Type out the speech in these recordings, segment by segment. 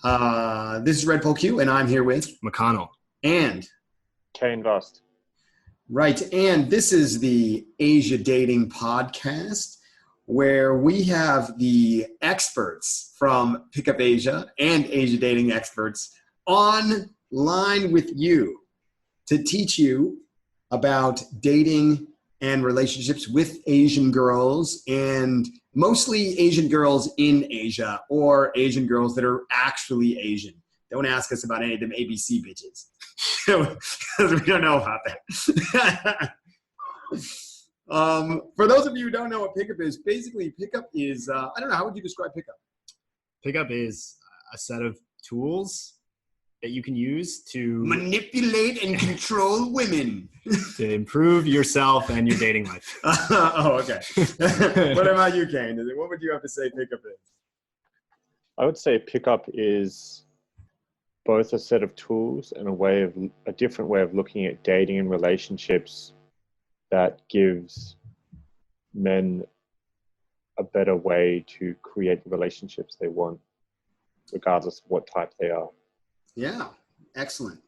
This is Red Pole Q, and I'm here with McConnell and Kane Vast. Right, and this is the Asia Dating Podcast, where we have the experts from Pickup Asia and Asia Dating experts online with you to teach you about dating and relationships with Asian girls, and mostly Asian girls in Asia or Asian girls that are actually Asian. Don't ask us about any of them ABC bitches because we don't know about that. For those of you who don't know what pickup is, basically pickup is, I don't know, how would you describe pickup? Pickup is a set of tools that you can use to manipulate and control women. To improve yourself and your dating life. Oh, okay. What about you, Kane? What would you have to say pickup is? I would say pickup is both a set of tools and a different way of looking at dating and relationships that gives men a better way to create the relationships they want, regardless of what type they are. Yeah, excellent.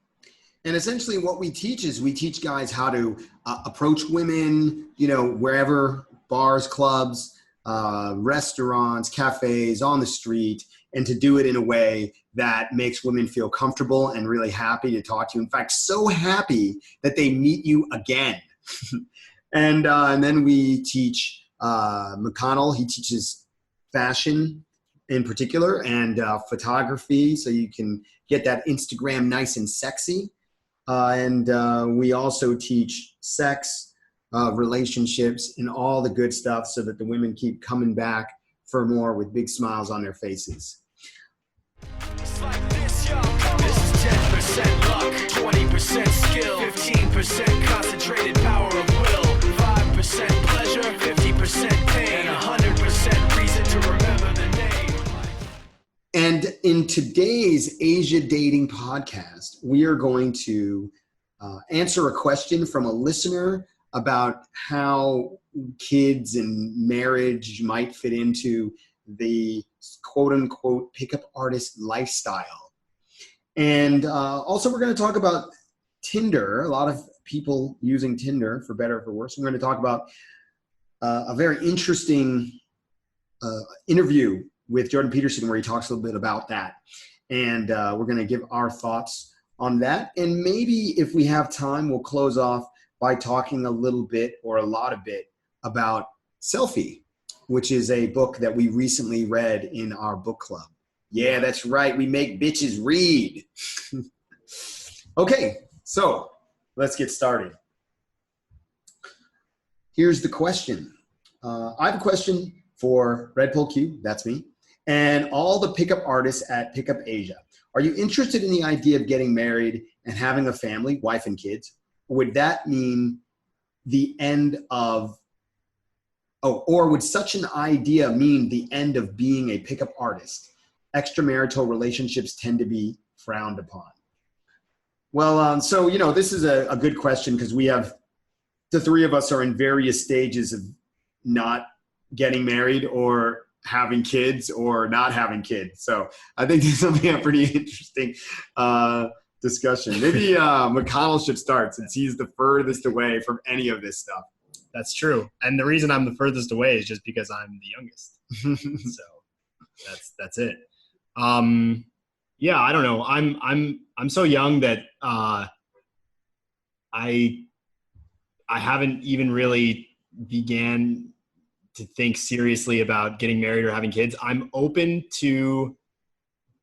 And essentially what we teach is we teach guys how to approach women, wherever, bars, clubs, restaurants, cafes, on the street, and to do it in a way that makes women feel comfortable and really happy to talk to you. In fact, so happy that they meet you again. And then we teach McConnell. He teaches fashion in particular and photography, so you can get that Instagram nice and sexy. And we also teach sex, relationships, and all the good stuff so that the women keep coming back for more with big smiles on their faces. It's like this, yo. This is 10% luck, 20% skill, 15% concentrated power of will, 5% pleasure, 50% pain, and 100% reason to remember the name. And in today's Asia Dating Podcast, we are going to answer a question from a listener about how kids and marriage might fit into the quote-unquote pickup artist lifestyle. And also we're going to talk about Tinder, a lot of people using Tinder for better or for worse. We're going to talk about a very interesting interview with Jordan Peterson, where he talks a little bit about that. And we're going to give our thoughts on that. And maybe if we have time, we'll close off by talking a little bit or a lot of bit about Selfie, which is a book that we recently read in our book club. Yeah, that's right. We make bitches read. Okay, so let's get started. Here's the question. I have a question for Red Pole Q, that's me, and all the pickup artists at Pickup Asia. Are you interested in the idea of getting married and having a family, wife and kids? Or would that mean the end of, or would such an idea mean the end of being a pickup artist? Extramarital relationships tend to be frowned upon. Well, so, this is a good question because the three of us are in various stages of not getting married or having kids or not having kids. So I think this will be a pretty interesting discussion. Maybe McConnell should start since he's the furthest away from any of this stuff. That's true. And the reason I'm the furthest away is just because I'm the youngest. So that's it. Yeah, I don't know. I'm so young that I haven't even really began to think seriously about getting married or having kids. I'm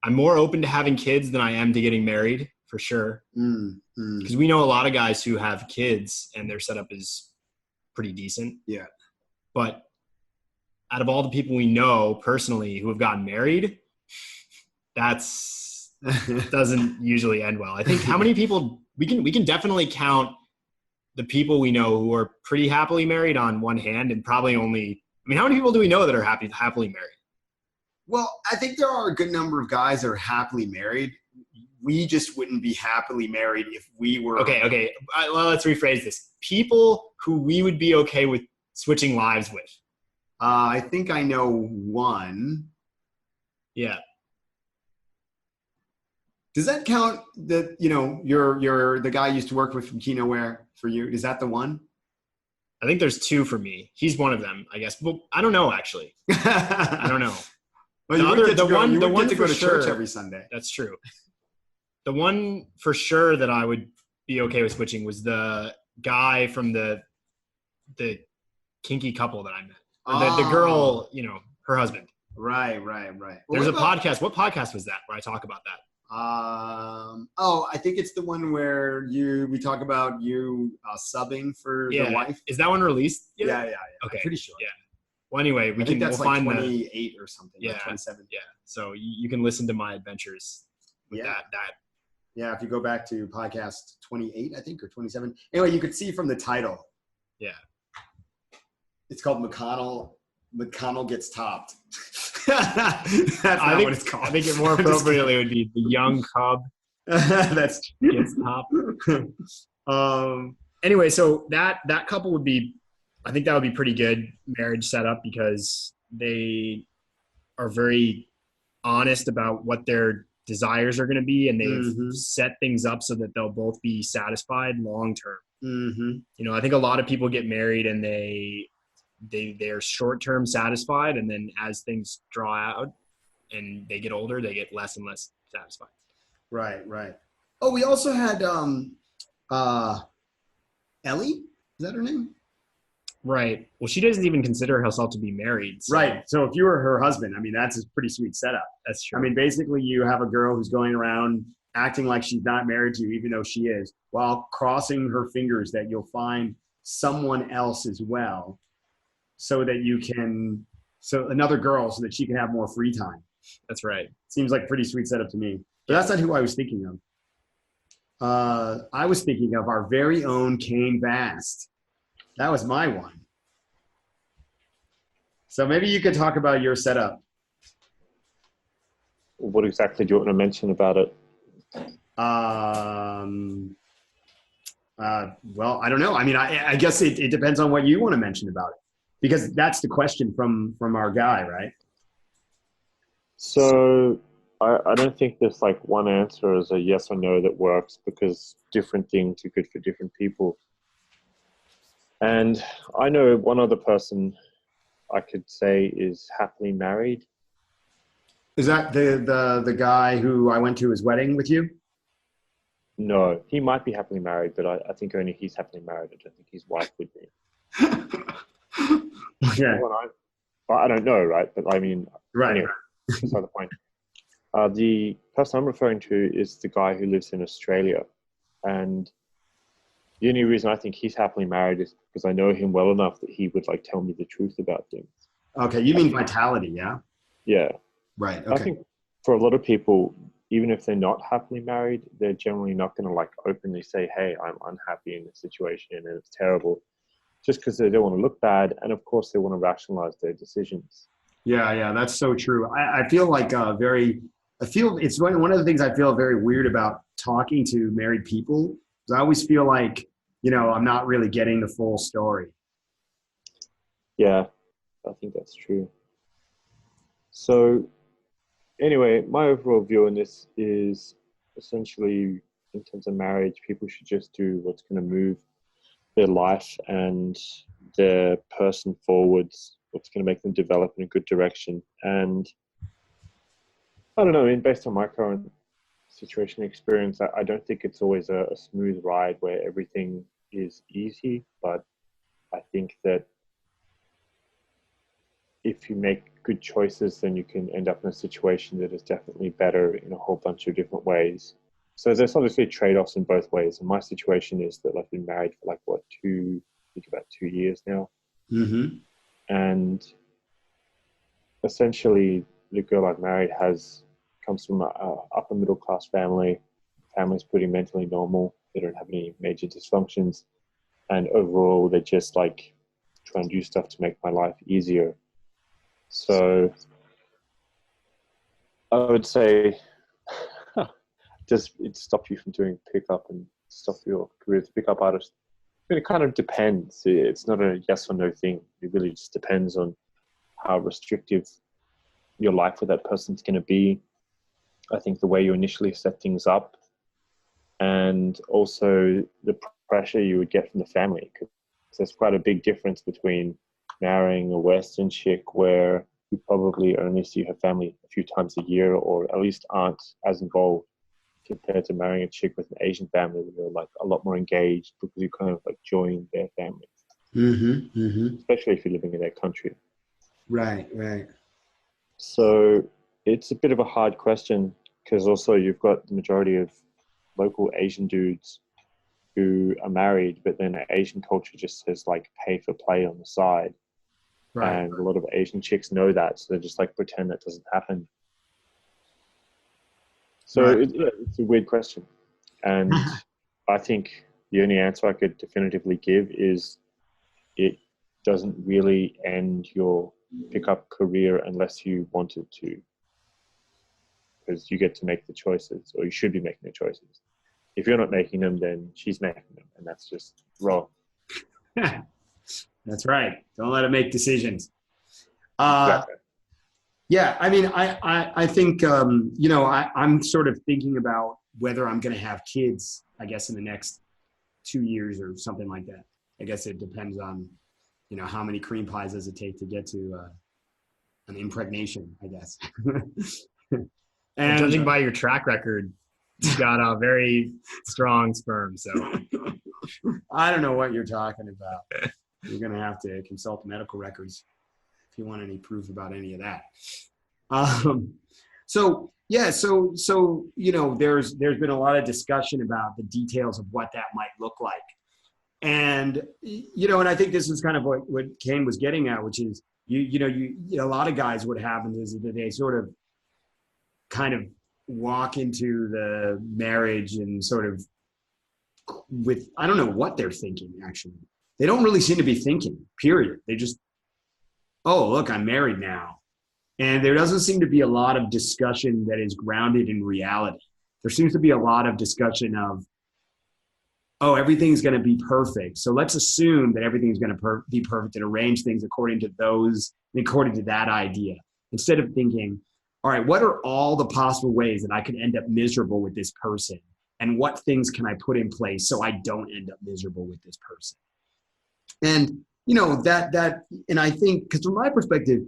more open to having kids than I am to getting married, for sure. Because we know a lot of guys who have kids and their setup is pretty decent. Yeah. But out of all the people we know personally who have gotten married, doesn't usually end well. I think how many people we can definitely count the people we know who are pretty happily married on one hand, and probably how many people do we know that are happily married? Well, I think there are a good number of guys that are happily married. We just wouldn't be happily married if we were. Okay. Well, let's rephrase this. People who we would be okay with switching lives with. I think I know one. Yeah. Does that count that, you're the guy you used to work with from Kinoware for you? Is that the one? I think there's two for me. He's one of them, I guess. Well, I don't know, actually. I don't know. Well, The you other- would get the to go, one- you the would one get to go for to church sure- every Sunday. That's true. The one for sure that I would be okay with switching was the guy from the kinky couple that I met. Or the girl, her husband. Right. There's a podcast. What podcast was that where I talk about that? I think it's the one where we talk about you subbing for the wife. Is that one released yet? Yeah. Okay. I'm pretty sure. Yeah. Well, anyway, I think that's we'll like find 28 or something. Yeah. Like 27. Yeah. So you can listen to my adventures with that. Yeah, if you go back to podcast 28, I think, or 27. Anyway, you could see from the title. Yeah. It's called McConnell Gets Topped. That's not what it's called. I think it more appropriately would be the young cub That's gets topped. Anyway, so that couple would be, I think that would be pretty good marriage setup because they are very honest about what their desires are going to be, and they've set things up so that they'll both be satisfied long term. I think a lot of people get married and they're short term satisfied, and then as things draw out and they get older, they get less and less satisfied. Right. Oh, we also had Ellie. Is that her name? Right. Well, she doesn't even consider herself to be married. So. Right. So if you were her husband, I mean, that's a pretty sweet setup. That's true. I mean, basically you have a girl who's going around acting like she's not married to you, even though she is, while crossing her fingers that you'll find someone else as well, so another girl, so that she can have more free time. That's right. Seems like a pretty sweet setup to me. But that's not who I was thinking of. I was thinking of our very own Kane Bast. That was my one. So maybe you could talk about your setup. What exactly do you want to mention about it? Well, I don't know. I mean, I guess it depends on what you want to mention about it, because that's the question from our guy, right? So I don't think there's like one answer as a yes or no that works, because different things are good for different people. And I know one other person I could say is happily married. Is that the guy who I went to his wedding with you? No, he might be happily married, but I think only he's happily married. I don't think his wife would be. Okay. I don't know, right? But I mean, Right. Anyway, that's not the point. The person I'm referring to is the guy who lives in Australia. And the only reason I think he's happily married is because I know him well enough that he would like tell me the truth about things. Okay, you mean vitality, yeah? Yeah. Right. I Okay. think for a lot of people, even if they're not happily married, they're generally not going to like openly say, hey, I'm unhappy in this situation and it's terrible, just because they don't want to look bad. And of course they want to rationalize their decisions. Yeah, that's so true. I feel like it's one of the things I feel very weird about talking to married people. I always feel like, I'm not really getting the full story. Yeah, I think that's true. So anyway, my overall view on this is essentially, in terms of marriage, people should just do what's going to move their life and their person forwards, what's going to make them develop in a good direction. And I don't know, I mean, based on my current situation and experience, I don't think it's always a smooth ride where everything is easy, but I think that if you make good choices, then you can end up in a situation that is definitely better in a whole bunch of different ways. So there's obviously trade-offs in both ways. And my situation is that I've been married for about 2 years now. Mm-hmm. And essentially the girl I've married comes from an upper middle class family. Family's pretty mentally normal. They don't have any major dysfunctions. And overall, they just try and do stuff to make my life easier. So I would say it stop you from doing pickup and stop your career as a pickup artist. But it kind of depends. It's not a yes or no thing. It really just depends on how restrictive your life with that person's going to be. I think the way you initially set things up, and also the pressure you would get from the family. Because there's quite a big difference between marrying a Western chick where you probably only see her family a few times a year, or at least aren't as involved, compared to marrying a chick with an Asian family where you're like a lot more engaged because you kind of like join their family. Especially if you're living in their country. Right. So it's a bit of a hard question, because also you've got the majority of local Asian dudes who are married, but then Asian culture just says like pay for play on the side. Right. And a lot of Asian chicks know that, so they just like pretend that doesn't happen. So it's a weird question. And I think the only answer I could definitively give is it doesn't really end your pickup career unless you want it to. Because you get to make the choices, or you should be making the choices. If you're not making them, then she's making them, and that's just wrong. That's right. Don't let it make decisions. Exactly. Yeah, I mean, I think, I'm sort of thinking about whether I'm going to have kids, I guess, in the next 2 years or something like that. I guess it depends on, how many cream pies does it take to get to an impregnation, I guess. And judging by your track record, you've got a very strong sperm. So I don't know what you're talking about. You're going to have to consult medical records if you want any proof about any of that. So there's been a lot of discussion about the details of what that might look like. And, and I think this is kind of what Kane was getting at, which is, a lot of guys, what happens is that they sort of kind of walk into the marriage and sort of with, I don't know what they're thinking, actually. They don't really seem to be thinking, period. They just, oh, look, I'm married now. And there doesn't seem to be a lot of discussion that is grounded in reality. There seems to be a lot of discussion of, oh, everything's going to be perfect. So let's assume that everything's going to be perfect and arrange things according to that idea. Instead of thinking, all right, what are all the possible ways that I could end up miserable with this person? And what things can I put in place so I don't end up miserable with this person? And, and I think, because from my perspective,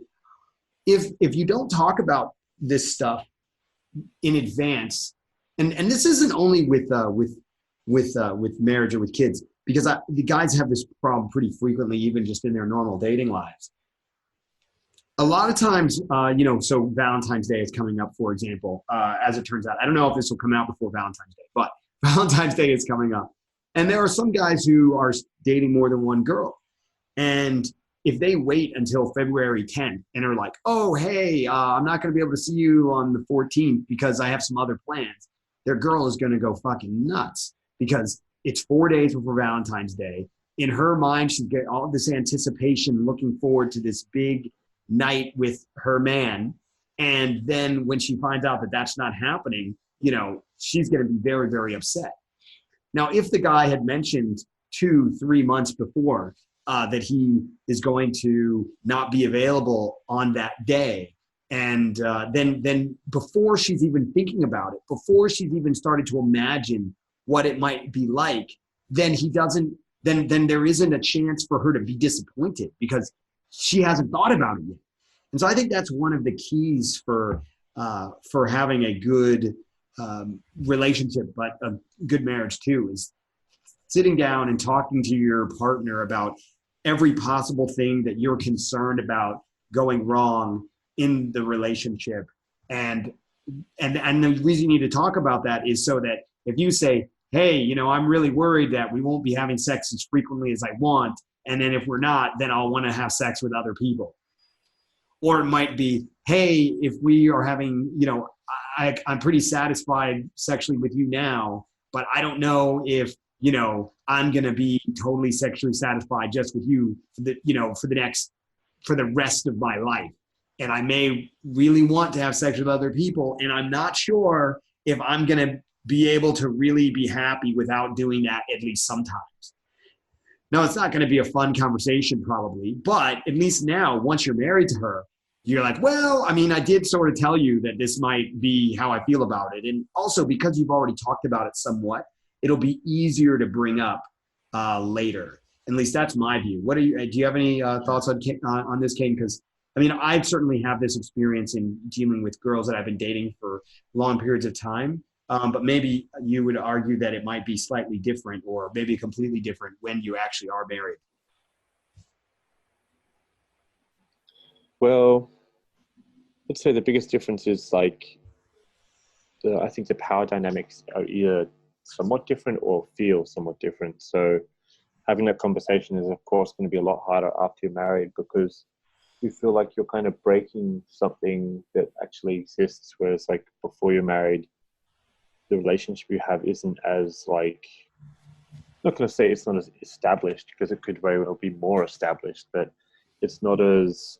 if you don't talk about this stuff in advance, and this isn't only with marriage or with kids, because the guys have this problem pretty frequently, even just in their normal dating lives. A lot of times, so Valentine's Day is coming up, for example, as it turns out. I don't know if this will come out before Valentine's Day, but Valentine's Day is coming up. And there are some guys who are dating more than one girl. And if they wait until February 10th and are like, oh, hey, I'm not going to be able to see you on the 14th because I have some other plans, their girl is going to go fucking nuts because it's 4 days before Valentine's Day. In her mind, she's getting all this anticipation, looking forward to this big night with her man. And then when she finds out that that's not happening, she's going to be very, very upset. Now, if the guy had mentioned 2-3 months before that he is going to not be available on that day, and then before she's even thinking about it, before she's even started to imagine what it might be like, then there isn't a chance for her to be disappointed because she hasn't thought about it yet. And so I think that's one of the keys for having a good relationship, but a good marriage too, is sitting down and talking to your partner about every possible thing that you're concerned about going wrong in the relationship. And the reason you need to talk about that is so that if you say, hey, I'm really worried that we won't be having sex as frequently as I want. And then if we're not, then I'll want to have sex with other people. Or it might be, hey, if we are having, I'm pretty satisfied sexually with you now, but I don't know if, I'm going to be totally sexually satisfied just with you for the rest of my life. And I may really want to have sex with other people. And I'm not sure if I'm going to be able to really be happy without doing that at least sometimes. Now, it's not going to be a fun conversation probably, but at least now, once you're married to her, you're like, well, I mean, I did sort of tell you that this might be how I feel about it. And also because you've already talked about it somewhat, it'll be easier to bring up later. At least that's my view. Do you have any thoughts on this, Kane? Because I mean, I certainly have this experience in dealing with girls that I've been dating for long periods of time. But maybe you would argue that it might be slightly different or maybe completely different when you actually are married. Well, I'd say the biggest difference is like, I think the power dynamics are either somewhat different or feel somewhat different. So having that conversation is, of course, going to be a lot harder after you're married because you feel like you're kind of breaking something that actually exists. Whereas like before you're married, the relationship you have isn't as like, I'm not going to say it's not as established because it could very well be more established, but it's not as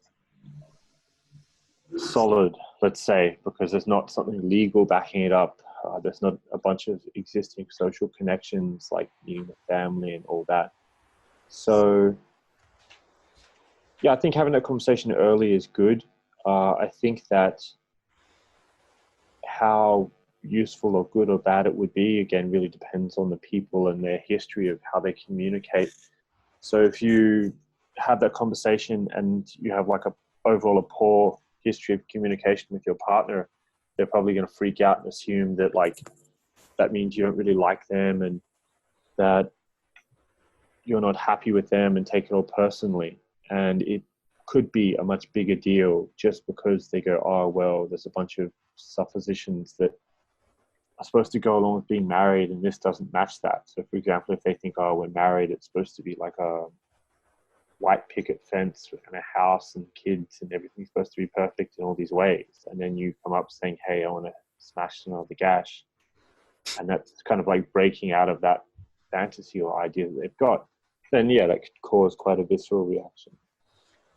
solid, let's say, because there's not something legal backing it up. There's not a bunch of existing social connections like being a family and all that. So yeah, I think having that conversation early is good. I think that how useful or good or bad it would be, again, really depends on the people and their history of how they communicate. So if you have that conversation and you have like overall a poor history of communication with your partner, they're probably going to freak out and assume that like that means you don't really like them and that you're not happy with them and take it all personally. And it could be a much bigger deal just because they go, oh, well, there's a bunch of suppositions that are supposed to go along with being married and this doesn't match that. So for example, if they think, oh, we're married, it's supposed to be like a white picket fence and a house and kids and everything's supposed to be perfect in all these ways. And then you come up saying, hey, I want to smash another gash. And that's kind of like breaking out of that fantasy or idea that they've got. Then yeah, that could cause quite a visceral reaction.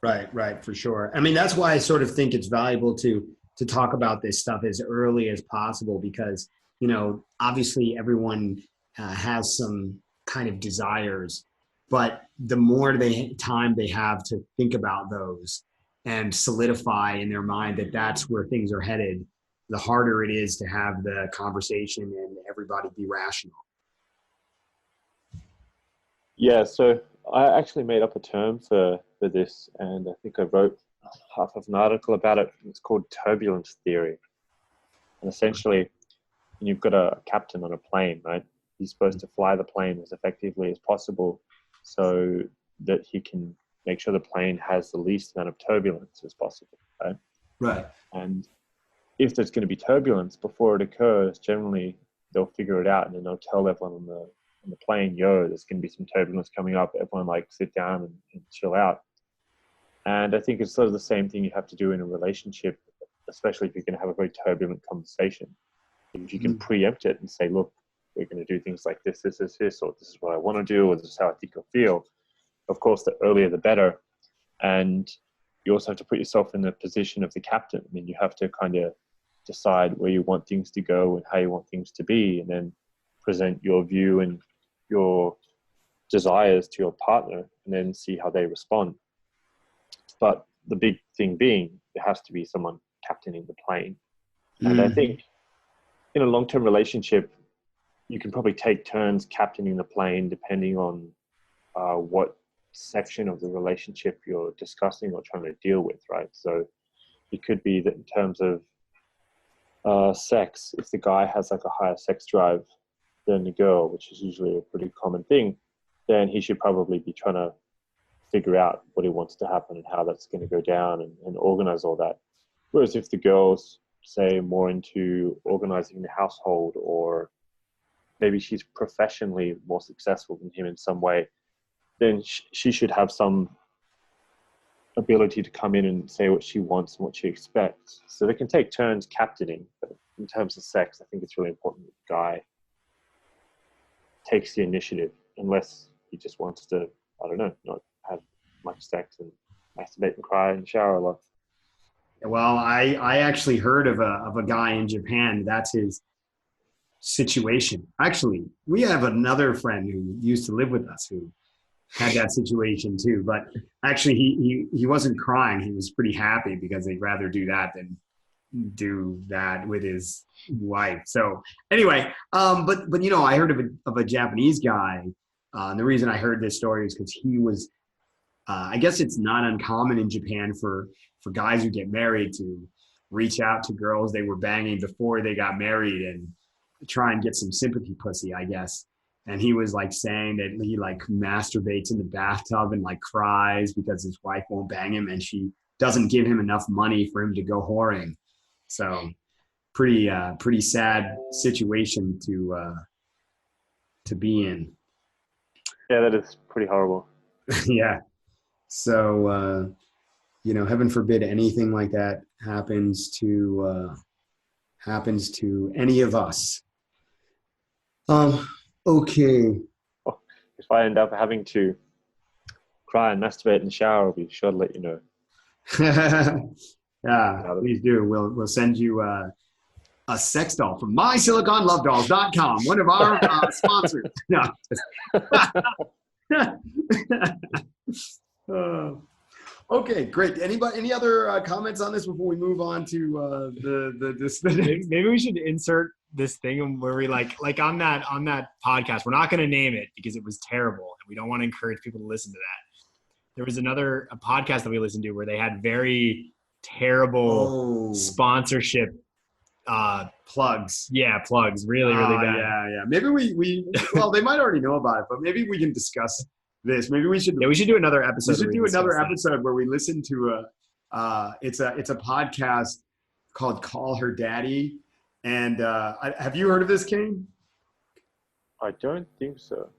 Right, for sure. I mean, that's why I sort of think it's valuable to talk about this stuff as early as possible because, you know, obviously everyone has some kind of desires, but the more time they have to think about those and solidify in their mind that that's where things are headed, the harder it is to have the conversation and everybody be rational. Yeah, so I actually made up a term for this, and I think I wrote half of an article about it. It's called turbulence theory. And essentially, you've got a captain on a plane, right? He's supposed to fly the plane as effectively as possible so that he can make sure the plane has the least amount of turbulence as possible, right? Right. And if there's going to be turbulence before it occurs, generally they'll figure it out and then they'll tell everyone on the plane, yo, there's going to be some turbulence coming up. Everyone like sit down and chill out. And I think it's sort of the same thing you have to do in a relationship, especially if you're going to have a very turbulent conversation. If you can preempt it and say, look, we're going to do things like this, or this is what I want to do, or this is how I think you'll feel. Of course, the earlier the better. And you also have to put yourself in the position of the captain. I mean, you have to kind of decide where you want things to go and how you want things to be, and then present your view and your desires to your partner and then see how they respond. But the big thing being, there has to be someone captaining the plane. And I think in a long-term relationship, you can probably take turns captaining the plane depending on what section of the relationship you're discussing or trying to deal with, right? So it could be that in terms of sex, if the guy has like a higher sex drive than the girl, which is usually a pretty common thing, then he should probably be trying to figure out what he wants to happen and how that's going to go down and organize all that. Whereas if the girl's, say, more into organizing the household, or maybe she's professionally more successful than him in some way, then she should have some ability to come in and say what she wants and what she expects. So they can take turns captaining, but in terms of sex, I think it's really important that the guy takes the initiative, unless he just wants to, I don't know, not have much sex and masturbate and cry in the shower a lot. Well, I actually heard of a guy in Japan. That's his situation. Actually, we have another friend who used to live with us who had that situation too. But actually, he wasn't crying. He was pretty happy because they'd rather do that than do that with his wife. So anyway, but you know, I heard of a Japanese guy. And the reason I heard this story is because he was. I guess it's not uncommon in Japan for guys who get married to reach out to girls they were banging before they got married and try and get some sympathy pussy, I guess. And he was like saying that he like masturbates in the bathtub and like cries because his wife won't bang him and she doesn't give him enough money for him to go whoring. So pretty sad situation to be in. Yeah, that is pretty horrible. Yeah. So, you know, heaven forbid anything like that happens to any of us. Okay. Oh, if I end up having to cry and masturbate in the shower, I'll be sure to let you know. Yeah, please do. We'll send you a sex doll from MySiliconLoveDolls.com, one of our sponsors. No. Okay, great. Any other comments on this before we move on to this? Maybe we should insert this thing where we like on that podcast. We're not going to name it because it was terrible, and we don't want to encourage people to listen to that. There was a podcast that we listened to where they had very terrible sponsorship plugs. Yeah, plugs. Really bad. Yeah. Maybe we well, they might already know about it, but maybe we can discuss this. Maybe we should. Yeah, we should do another episode. We should do another episode where we listen to it's a podcast called Call Her Daddy. And have you heard of this, Kane? I don't think so.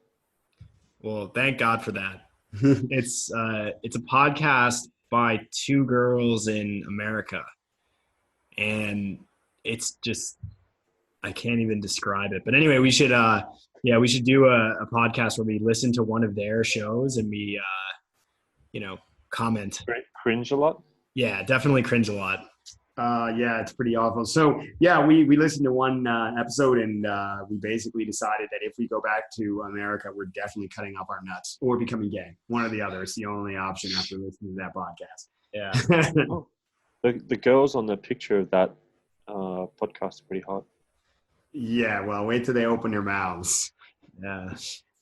Well, thank God for that. It's a podcast by two girls in America, and it's just I can't even describe it. But anyway, we should do a podcast where we listen to one of their shows and we comment. Cringe a lot? Yeah, definitely cringe a lot. Yeah, it's pretty awful. So yeah, we listened to one episode and we basically decided that if we go back to America, we're definitely cutting up our nuts or becoming gay. One or the other. It's the only option after listening to that podcast. Yeah. Oh, the girls on the picture of that podcast are pretty hot. Yeah, well, wait till they open their mouths. Yeah.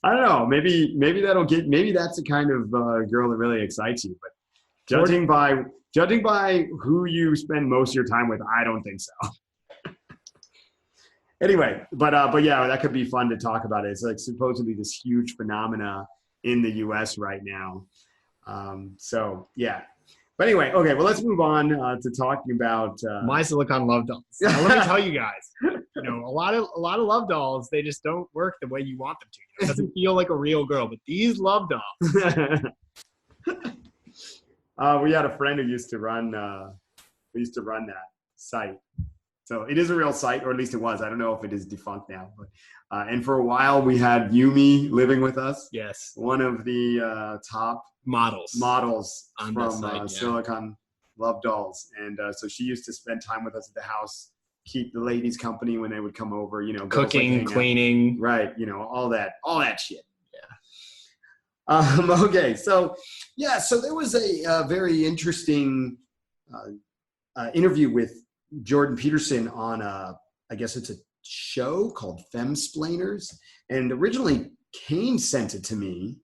I don't know. Maybe that's the kind of girl that really excites you. But judging by who you spend most of your time with, I don't think so. Anyway, but yeah, that could be fun to talk about. It's like supposedly this huge phenomena in the U.S. right now. So yeah. But anyway, okay. Well, let's move on to talking about My Silicon Love Dolls. Now, let me tell you guys. A lot of love dolls, they just don't work the way you want them to. It doesn't feel like a real girl, but these love dolls. We had a friend who used to run that site. So it is a real site, or at least it was. I don't know if it is defunct now. But and for a while we had Yumi living with us. Yes. One of the top models on from Silicon Love Dolls. And so she used to spend time with us at the house, keep the ladies company when they would come over, cooking, cleaning. Right. All that shit. Okay, so there was a very interesting interview with Jordan Peterson on I guess it's a show called Femsplainers, and originally Kane sent it to me,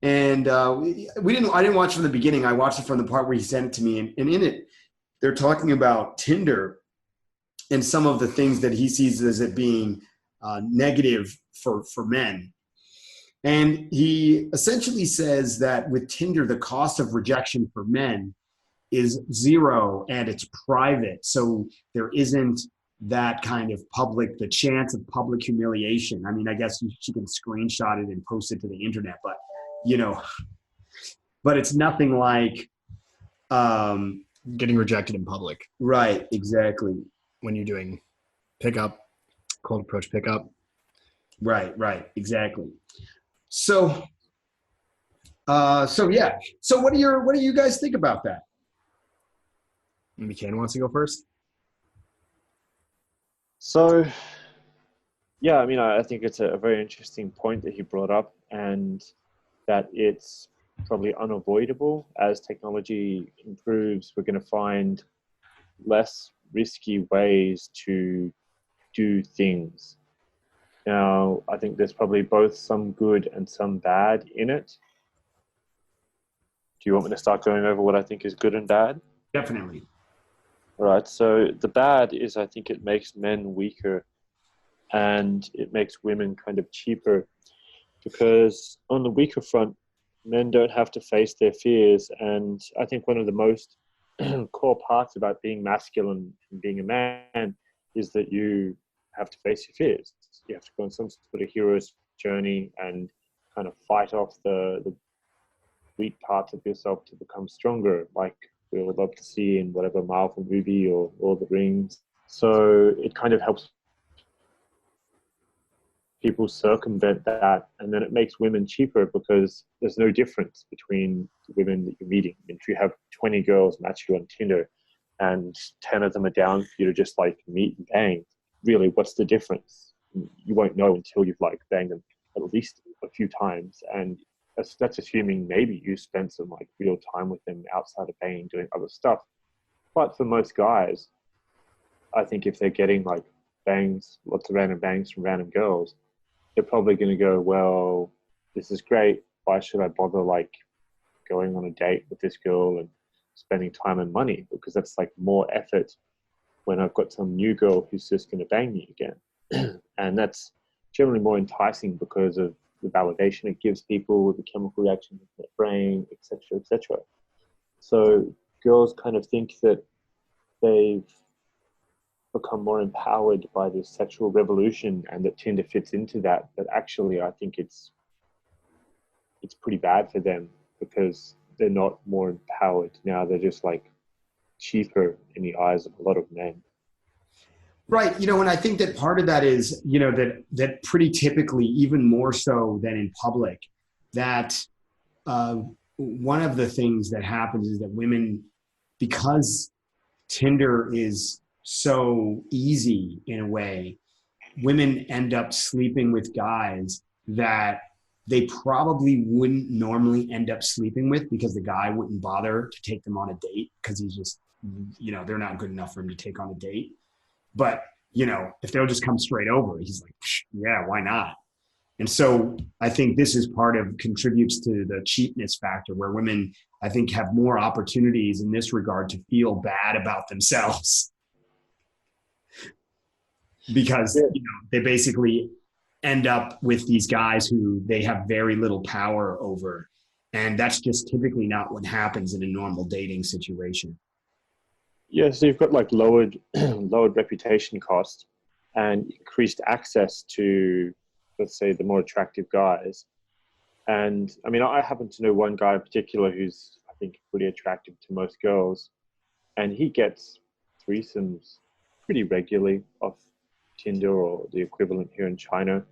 and I didn't watch it from the beginning. I watched it from the part where he sent it to me, and in it they're talking about Tinder and some of the things that he sees as it being negative for men. And he essentially says that with Tinder, the cost of rejection for men is zero and it's private. So there isn't that kind of the chance of public humiliation. I mean, I guess she can screenshot it and post it to the internet, but, but it's nothing like getting rejected in public. Right, exactly. When you're doing pickup, cold approach pickup. Right, exactly. So yeah. So what do you guys think about that? Maybe Ken wants to go first. So, yeah, I mean, I think it's a very interesting point that he brought up, and that it's probably unavoidable. As technology improves, we're going to find less risky ways to do things. Now, I think there's probably both some good and some bad in it. Do you want me to start going over what I think is good and bad? Definitely. All right. So the bad is I think it makes men weaker and it makes women kind of cheaper, because on the weaker front, men don't have to face their fears. And I think one of the most core parts about being masculine and being a man is that you have to face your fears. You have to go on some sort of hero's journey and kind of fight off the weak parts of yourself to become stronger, like we would love to see in whatever Marvel movie or Lord of the Rings. So it kind of helps people circumvent that, and then it makes women cheaper because there's no difference between the women that you're meeting. If you have 20 girls match you on Tinder and 10 of them are down for you to just like meet and bang, really, what's the difference? You won't know until you've like banged them at least a few times, and that's assuming maybe you spent some like real time with them outside of banging, doing other stuff. But for most guys, I think if they're getting like bangs, lots of random bangs from random girls, they're probably going to go, well, this is great. Why should I bother like going on a date with this girl and spending time and money? Because that's like more effort when I've got some new girl who's just going to bang me again. And that's generally more enticing because of the validation it gives people, the chemical reaction in their brain, etc., etc. So girls kind of think that they've become more empowered by this sexual revolution and that Tinder fits into that. But actually, I think it's pretty bad for them because they're not more empowered now. They're just like cheaper in the eyes of a lot of men. Right. And I think that part of that is, that pretty typically, even more so than in public, that one of the things that happens is that women, because Tinder is so easy in a way, women end up sleeping with guys that they probably wouldn't normally end up sleeping with because the guy wouldn't bother to take them on a date because he's just, they're not good enough for him to take on a date. But, if they'll just come straight over, he's like, yeah, why not? And so I think this is contributes to the cheapness factor where women, I think, have more opportunities in this regard to feel bad about themselves because, they basically end up with these guys who they have very little power over. And that's just typically not what happens in a normal dating situation. Yeah, so you've got like lowered reputation cost and increased access to, let's say, the more attractive guys. And I mean, I happen to know one guy in particular who's, I think, pretty attractive to most girls, and he gets threesomes pretty regularly off Tinder or the equivalent here in China.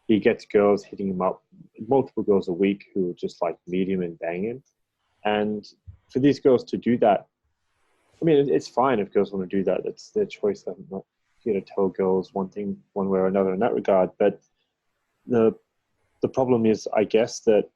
He gets girls hitting him up, multiple girls a week who just like meet him and bang him. And for these girls to do that, I mean, it's fine if girls want to do that. That's their choice. I'm not here to tell girls one thing, one way or another in that regard. But the problem is, I guess, that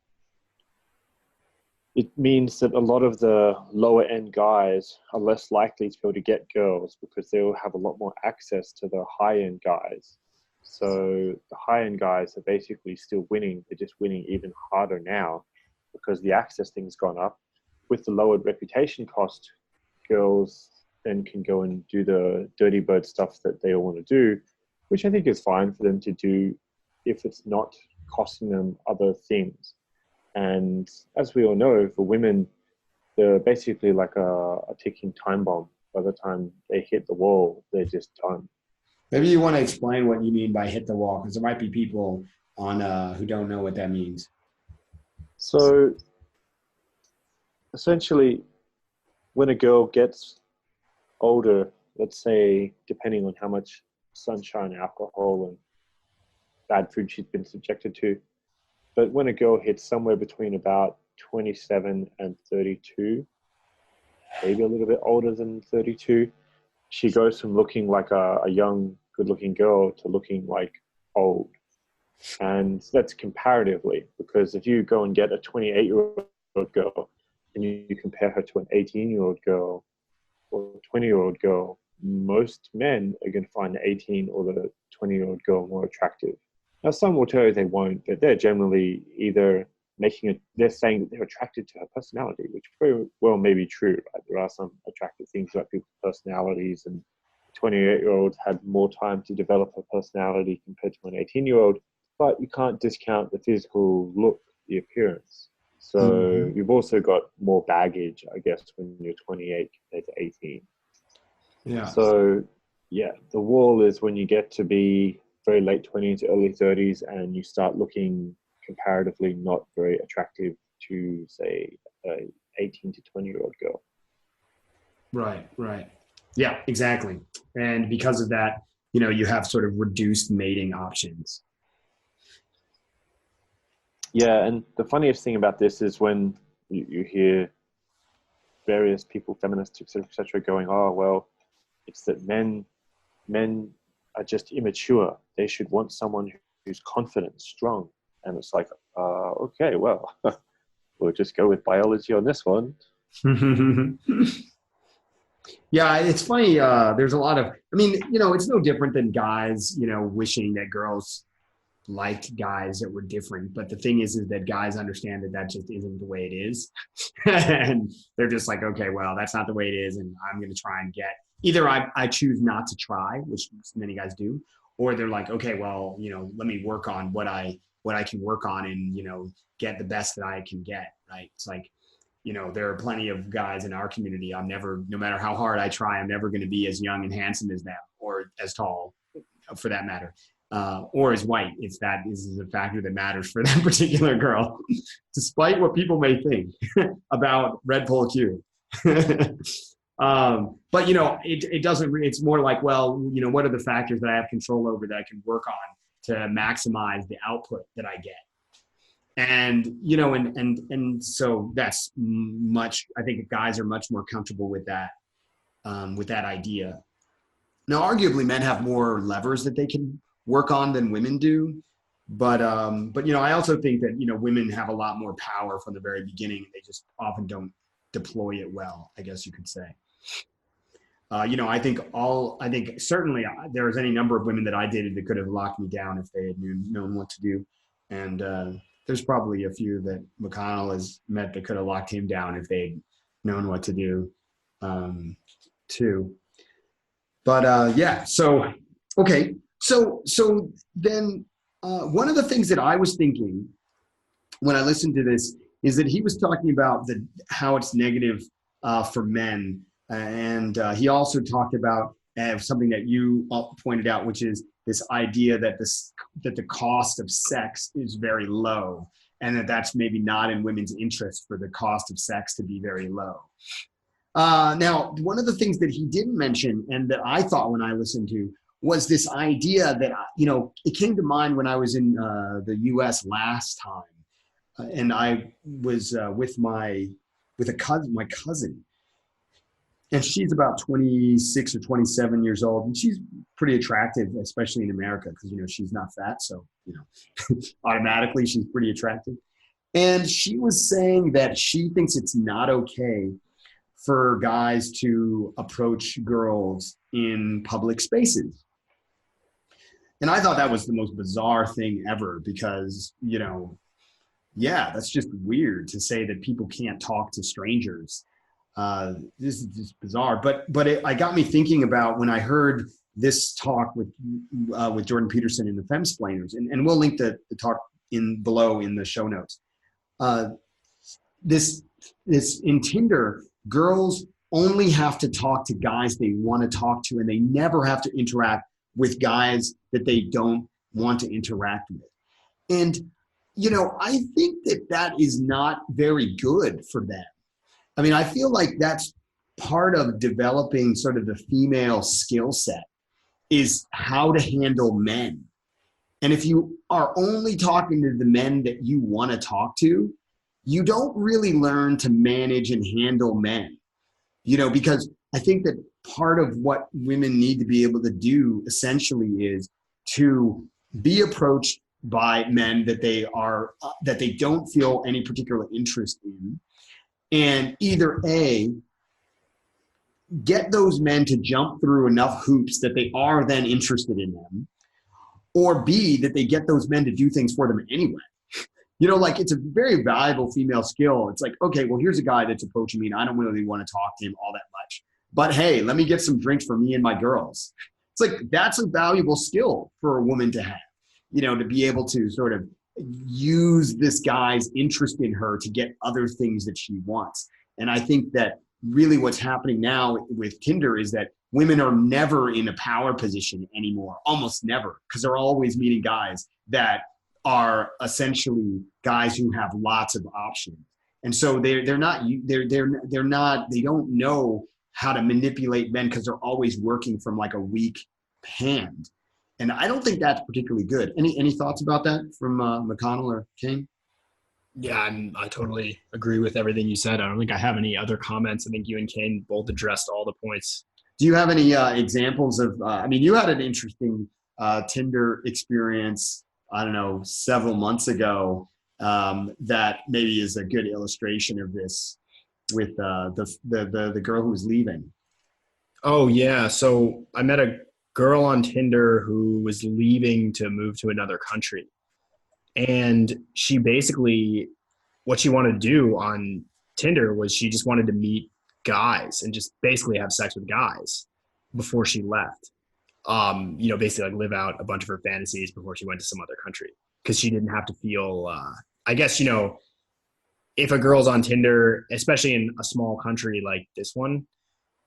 it means that a lot of the lower end guys are less likely to be able to get girls because they will have a lot more access to the high end guys. So the high end guys are basically still winning. They're just winning even harder now because the access thing's gone up. With the lowered reputation cost, girls then can go and do the dirty bird stuff that they all want to do, which I think is fine for them to do if it's not costing them other things. And as we all know, for women, they're basically like a ticking time bomb. By the time they hit the wall, they're just done. Maybe you want to explain what you mean by hit the wall, because there might be people on who don't know what that means. So essentially, when a girl gets older, let's say, depending on how much sunshine, alcohol, and bad food she's been subjected to, but when a girl hits somewhere between about 27 and 32, maybe a little bit older than 32, she goes from looking like a young, good-looking girl to looking like old. And that's comparatively, because if you go and get a 28-year-old girl and you compare her to an 18-year-old girl or a 20-year-old girl, most men are going to find the 18 or the 20-year-old girl more attractive. Now, some will tell you they won't, but they're generally either they're saying that they're attracted to her personality, which very well may be true. Right? There are some attractive things about people's personalities, and 28-year-olds had more time to develop her personality compared to an 18-year-old, but you can't discount the physical look, the appearance. So you've also got more baggage, I guess, when you're 28 compared to 18. Yeah. So, yeah, the wall is when you get to be very late 20s, early 30s, and you start looking comparatively not very attractive to, say, a 18 to 20-year-old girl. Right. Yeah, exactly. And because of that, you have sort of reduced mating options. Yeah, and the funniest thing about this is when you hear various people, feminists, etc., going, "Oh, well, it's that men are just immature. They should want someone who's confident, strong." And it's like, okay, well, we'll just go with biology on this one. Yeah, it's funny. There's a lot of, it's no different than guys, wishing that girls liked guys that were different. But the thing is that guys understand that just isn't the way it is. And they're just like, okay, well, that's not the way it is. And I'm going to try and either I choose not to try, which many guys do, or they're like, okay, well, let me work on what I can work on and, get the best that I can get. Right. It's like, there are plenty of guys in our community. No matter how hard I try, I'm never going to be as young and handsome as them, or as tall for that matter. Or as white, if that is a factor that matters for that particular girl, despite what people may think about Red Bull Q. But it doesn't. It's more like, well, what are the factors that I have control over that I can work on to maximize the output that I get? And and so that's much. I think guys are much more comfortable with that idea. Now, arguably, men have more levers that they can work on than women do, but I also think that women have a lot more power from the very beginning. They just often don't deploy it well, I guess you could say. I think certainly there was any number of women that I dated that could have locked me down if they had known what to do, and there's probably a few that McConnell has met that could have locked him down if they'd known what to do, too. But yeah, so okay. So then one of the things that I was thinking when I listened to this is that he was talking about how it's negative for men. And he also talked about something that you pointed out, which is this idea that the cost of sex is very low, and that's maybe not in women's interest for the cost of sex to be very low. Now, one of the things that he didn't mention, and that I thought when I listened to, was this idea that, it came to mind when I was in the U.S. last time, and I was with my cousin, and she's about 26 or 27 years old, and she's pretty attractive, especially in America, because she's not fat, so automatically she's pretty attractive. And she was saying that she thinks it's not okay for guys to approach girls in public spaces. And I thought that was the most bizarre thing ever, because, that's just weird to say that people can't talk to strangers. This is just bizarre. But it got me thinking about when I heard this talk with Jordan Peterson in the Femsplainers, and we'll link the talk below in the show notes. This in Tinder, girls only have to talk to guys they want to talk to, and they never have to interact with guys that they don't want to interact with. And, I think that is not very good for them. I mean, I feel like that's part of developing sort of the female skill set, is how to handle men. And if you are only talking to the men that you want to talk to, you don't really learn to manage and handle men, because I think that part of what women need to be able to do essentially is to be approached by men that they don't feel any particular interest in, and either A, get those men to jump through enough hoops that they are then interested in them, or B, that they get those men to do things for them anyway. Like it's a very valuable female skill. It's like, okay, well, here's a guy that's approaching me and I don't really want to talk to him all that much, but hey, let me get some drinks for me and my girls. It's like, that's a valuable skill for a woman to have, to be able to sort of use this guy's interest in her to get other things that she wants. And I think that really what's happening now with Tinder is that women are never in a power position anymore, almost never, because they're always meeting guys that are essentially guys who have lots of options. And so they don't know how to manipulate men because they're always working from like a weak hand. And I don't think that's particularly good. Any thoughts about that from McConnell or Kane? Yeah, I totally agree with everything you said. I don't think I have any other comments. I think you and Kane both addressed all the points. Do you have any examples of, you had an interesting Tinder experience, I don't know, several months ago that maybe is a good illustration of this with the girl who was leaving. Oh, yeah. So I met a girl on Tinder who was leaving to move to another country. And she basically, what she wanted to do on Tinder was she just wanted to meet guys and just basically have sex with guys before she left. Basically like live out a bunch of her fantasies before she went to some other country. Because she didn't have to feel, I guess, if a girl's on Tinder, especially in a small country like this one,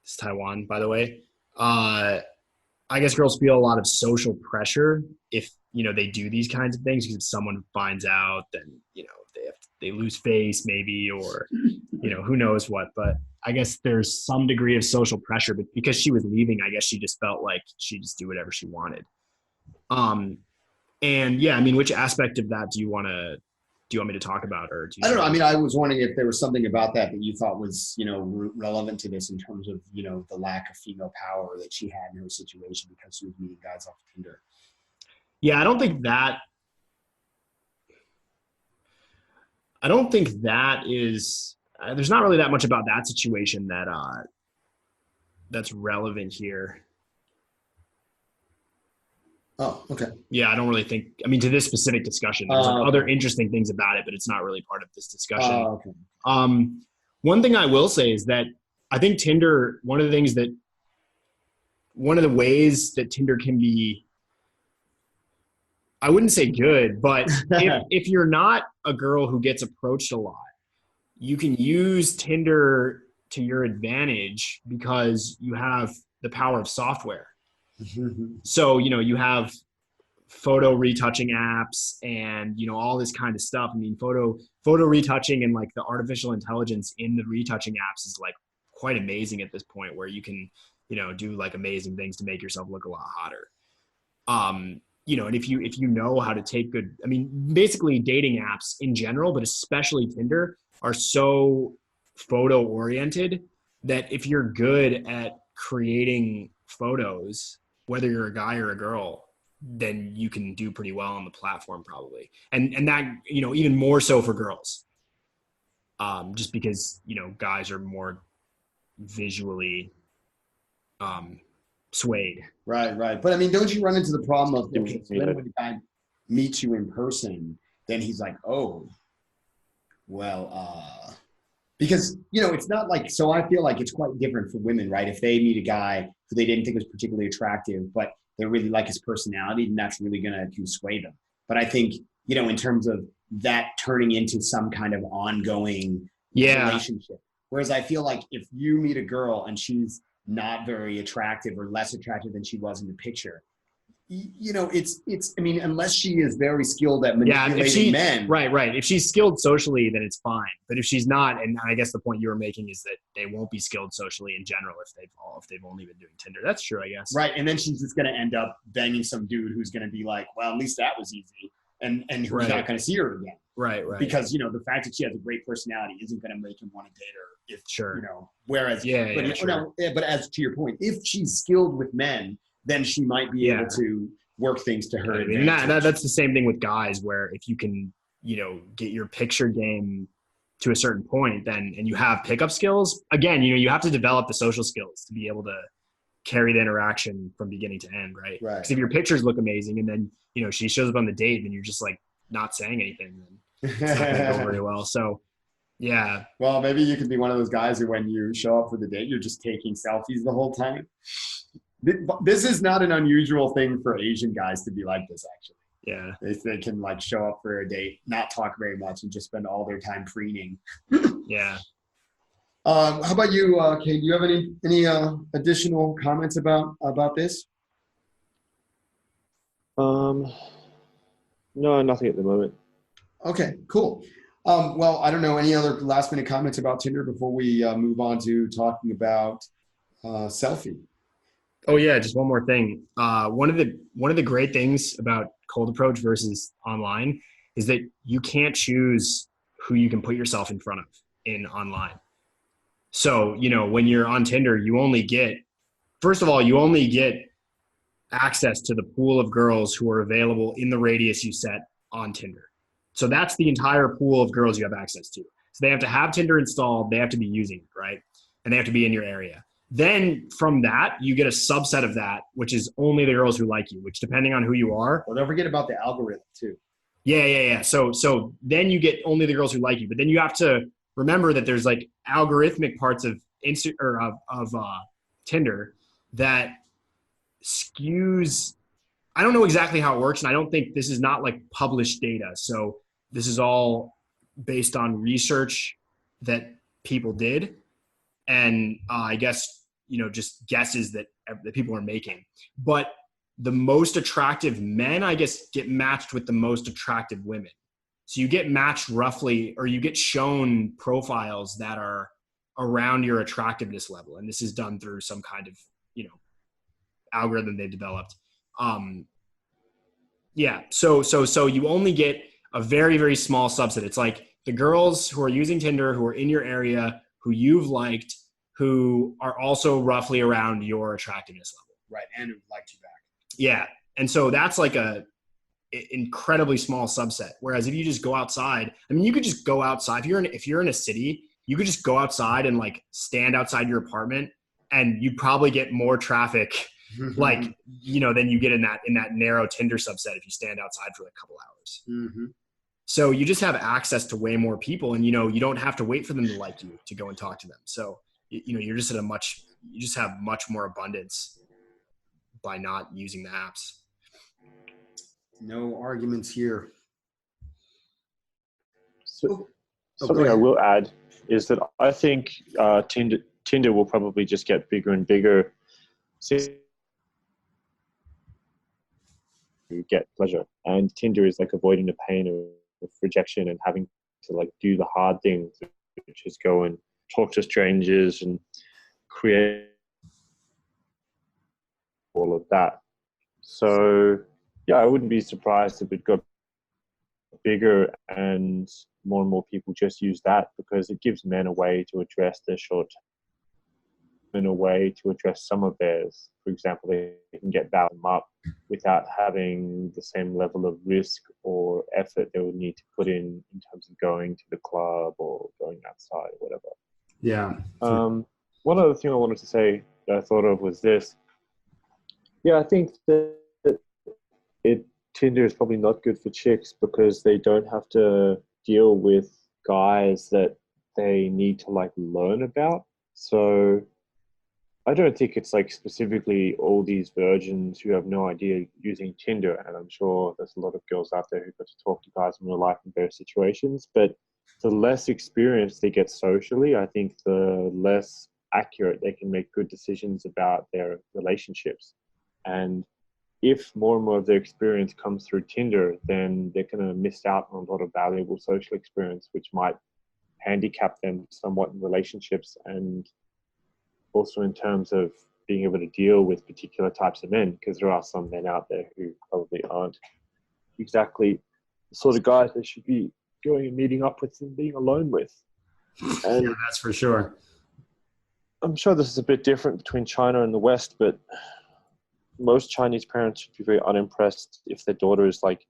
it's Taiwan, by the way, I guess girls feel a lot of social pressure if, they do these kinds of things, because if someone finds out, then, they lose face maybe, or, who knows what. But I guess there's some degree of social pressure, but because she was leaving, I guess she just felt like she'd just do whatever she wanted. And yeah, which aspect of that do you want me to talk about? Or I don't know. I was wondering if there was something about that you thought was, relevant to this in terms of, the lack of female power that she had in her situation because she was meeting guys off Tinder. Yeah, I don't think that is, there's not really that much about that situation that's relevant here. Oh, okay. Yeah, I don't really think, to this specific discussion, there's other interesting things about it, but it's not really part of this discussion. Okay. One thing I will say is that I think Tinder, one of the ways that Tinder can be, I wouldn't say good, but if you're not a girl who gets approached a lot, you can use Tinder to your advantage because you have the power of software. So, you have photo retouching apps and, all this kind of stuff. Photo retouching and like the artificial intelligence in the retouching apps is like quite amazing at this point, where you can, do like amazing things to make yourself look a lot hotter. And if you know how to take good, basically dating apps in general, but especially Tinder, are so photo oriented that if you're good at creating photos, whether you're a guy or a girl, then you can do pretty well on the platform probably. And that, even more so for girls. Just because, guys are more visually swayed. Right. But don't you run into the problem of when the guy meets you in person, then he's like, oh, well, because, it's not like, so I feel like it's quite different for women, right? If they meet a guy who they didn't think was particularly attractive, but they really like his personality, then that's really going to sway them. But I think, in terms of that turning into some kind of ongoing relationship. Whereas I feel like if you meet a girl and she's not very attractive or less attractive than she was in the picture, unless she is very skilled at manipulating men. Right. If she's skilled socially, then it's fine. But if she's not, and I guess the point you were making is that they won't be skilled socially in general if they've only been doing Tinder. That's true, I guess. Right. And then she's just going to end up banging some dude who's going to be like, well, at least that was easy. And who's not going to see her again. Right. Because, the fact that she has a great personality isn't going to make him want to date her. Whereas, but as to your point, if she's skilled with men, then she might be able to work things to her I mean, advantage. that's the same thing with guys, where if you can, get your picture game to a certain point, then, and you have pickup skills, again, you have to develop the social skills to be able to carry the interaction from beginning to end, right? Right. Because if your pictures look amazing and then, she shows up on the date and you're just like not saying anything, then it's not going to go very well. So, yeah. Well, maybe you could be one of those guys who, when you show up for the date, you're just taking selfies the whole time. This is not an unusual thing for Asian guys to be like this, actually. Yeah. They can like show up for a date, not talk very much, and just spend all their time preening. Yeah. How about you, Kate? Do you have any additional comments about this? No, nothing at the moment. Okay, cool. Well, I don't know, any other last minute comments about Tinder before we move on to talking about Selfie? Oh yeah, just one more thing. One of the great things about cold approach versus online is that you can't choose who you can put yourself in front of in online. So, when you're on Tinder, you only get access to the pool of girls who are available in the radius you set on Tinder. So that's the entire pool of girls you have access to. So they have to have Tinder installed, they have to be using it, right? And they have to be in your area. Then from that, you get a subset of that, which is only the girls who like you, which depending on who you are. Well, don't forget about the algorithm too. Yeah. So then you get only the girls who like you, but then you have to remember that there's like algorithmic parts of Tinder that skews. I don't know exactly how it works, and I don't think this is not like published data. So this is all based on research that people did, and I guess just guesses that people are making. But the most attractive men, I guess, get matched with the most attractive women. So you get matched roughly, or you get shown profiles that are around your attractiveness level. And this is done through some kind of, algorithm they've developed. Yeah. So you only get a very, very small subset. It's like the girls who are using Tinder, who are in your area, who you've liked, who are also roughly around your attractiveness level. Right. And who liked you back. Yeah. And so that's like a incredibly small subset. Whereas if you just go outside, I mean, you could just go outside. If you're in a city, you could just go outside and like stand outside your apartment, and you probably get more traffic like, than you get in that narrow Tinder subset if you stand outside for like a couple hours. Mm-hmm. So you just have access to way more people, and, you don't have to wait for them to like you to go and talk to them. So, you're just you just have much more abundance by not using the apps. No arguments here. So, something I will add is that I think Tinder will probably just get bigger and bigger. You get pleasure, and Tinder is like avoiding the pain of rejection and having to like do the hard things, which is go and talk to strangers and create all of that. So yeah, I wouldn't be surprised if it got bigger and more people just use that, because it gives men a way to address their short, in a way to address some of theirs. For example, they can get them up without having the same level of risk or effort they would need to put in terms of going to the club or going outside or whatever. Yeah. One other thing I wanted to say that I thought of was this. Yeah, I think that Tinder is probably not good for chicks because they don't have to deal with guys that they need to like learn about. So I don't think it's like specifically all these virgins who have no idea using Tinder. And I'm sure there's a lot of girls out there who got to talk to guys in real life in various situations. But the less experience they get socially, I think the less accurate they can make good decisions about their relationships. And if more and more of their experience comes through Tinder, then they're going to miss out on a lot of valuable social experience, which might handicap them somewhat in relationships, and also in terms of being able to deal with particular types of men, because there are some men out there who probably aren't exactly the sort of guys they should be going and meeting up with and being alone with. And yeah, that's for sure. I'm sure this is a bit different between China and the West, but most Chinese parents should be very unimpressed if their daughter is like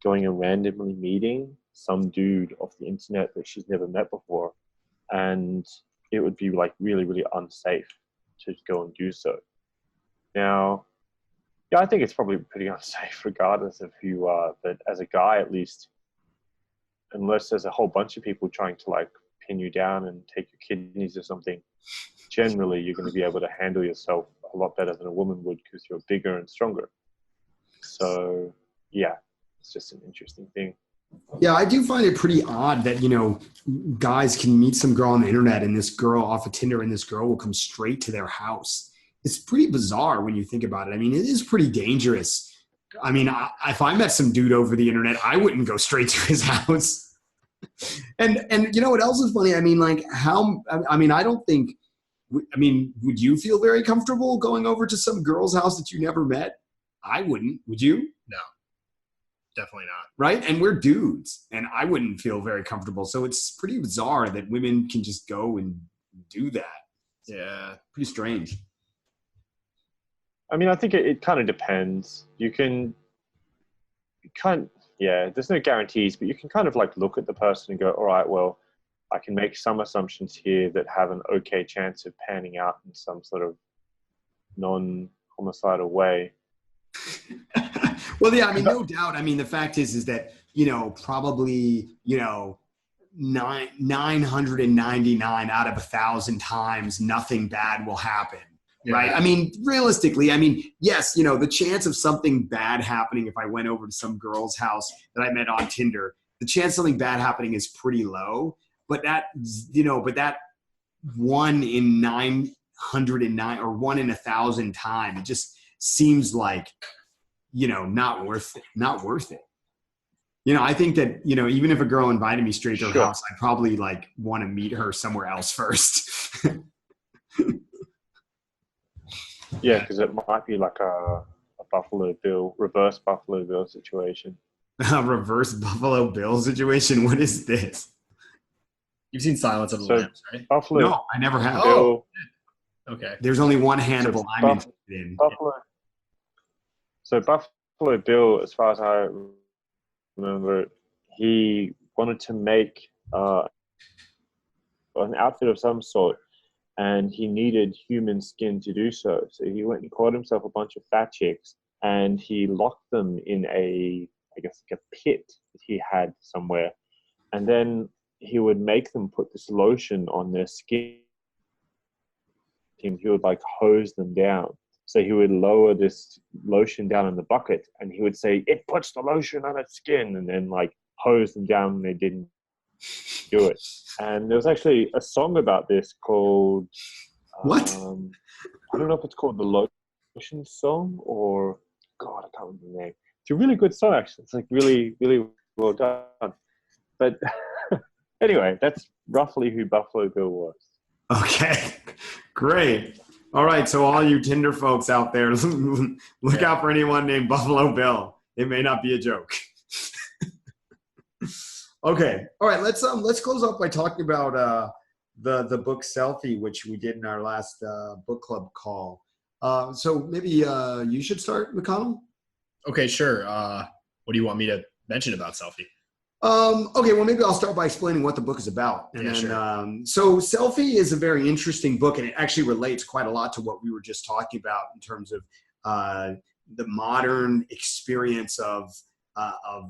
going and randomly meeting some dude off the internet that she's never met before. And it would be like really, really unsafe to go and do so. Now, yeah, I think it's probably pretty unsafe regardless of who you are. But as a guy, at least, unless there's a whole bunch of people trying to like pin you down and take your kidneys or something, generally you're going to be able to handle yourself a lot better than a woman would because you're bigger and stronger. So yeah, it's just an interesting thing. Yeah, I do find it pretty odd that, guys can meet some girl on the internet and this girl off of Tinder and this girl will come straight to their house. It's pretty bizarre when you think about it. I mean, it is pretty dangerous. I mean, if I met some dude over the internet, I wouldn't go straight to his house. And you know what else is funny? I mean, like I don't think, would you feel very comfortable going over to some girl's house that you never met? I wouldn't. Would you? No. Definitely not. Right? And we're dudes, and I wouldn't feel very comfortable. So it's pretty bizarre that women can just go and do that. Yeah. Pretty strange. I mean, I think it kind of depends. There's no guarantees, but you can kind of like look at the person and go, all right, well, I can make some assumptions here that have an okay chance of panning out in some sort of non-homicidal way. Well, yeah, I mean, no doubt. I mean, the fact is that, probably, 999 out of 1,000 times, nothing bad will happen. Yeah. Right. I mean, realistically, yes, the chance of something bad happening if I went over to some girl's house that I met on Tinder, the chance of something bad happening is pretty low. But that 1 in 909 or 1 in 1,000 times, it just seems like, not worth it. I think that, even if a girl invited me straight to her house, I'd probably like want to meet her somewhere else first. Yeah, because it might be like a reverse Buffalo Bill situation. A reverse Buffalo Bill situation? What is this? You've seen Silence of the Lambs, right? No, I never have. Oh, okay. There's only one Hannibal I'm interested in. So Buffalo Bill, as far as I remember, he wanted to make an outfit of some sort, and he needed human skin to do so. So he went and caught himself a bunch of fat chicks, and he locked them in a pit that he had somewhere. And then he would make them put this lotion on their skin. He would like hose them down. So he would lower this lotion down in the bucket and he would say, "It puts the lotion on its skin," and then like hose them down and they didn't do it. And there was actually a song about this called what? I don't know if it's called the Lotion Song or God, I can't remember the name. It's a really good song actually. It's like really, really well done. But anyway, that's roughly who Buffalo Bill was. Okay, great. All right, so all you Tinder folks out there, look out for anyone named Buffalo Bill. It may not be a joke. Okay, all right. Let's close off by talking about the book Selfie, which we did in our last book club call. So maybe you should start, McConnell. Okay, sure. What do you want me to mention about Selfie? Okay, well, maybe I'll start by explaining what the book is about. And so Selfie is a very interesting book, and it actually relates quite a lot to what we were just talking about in terms of the modern experience of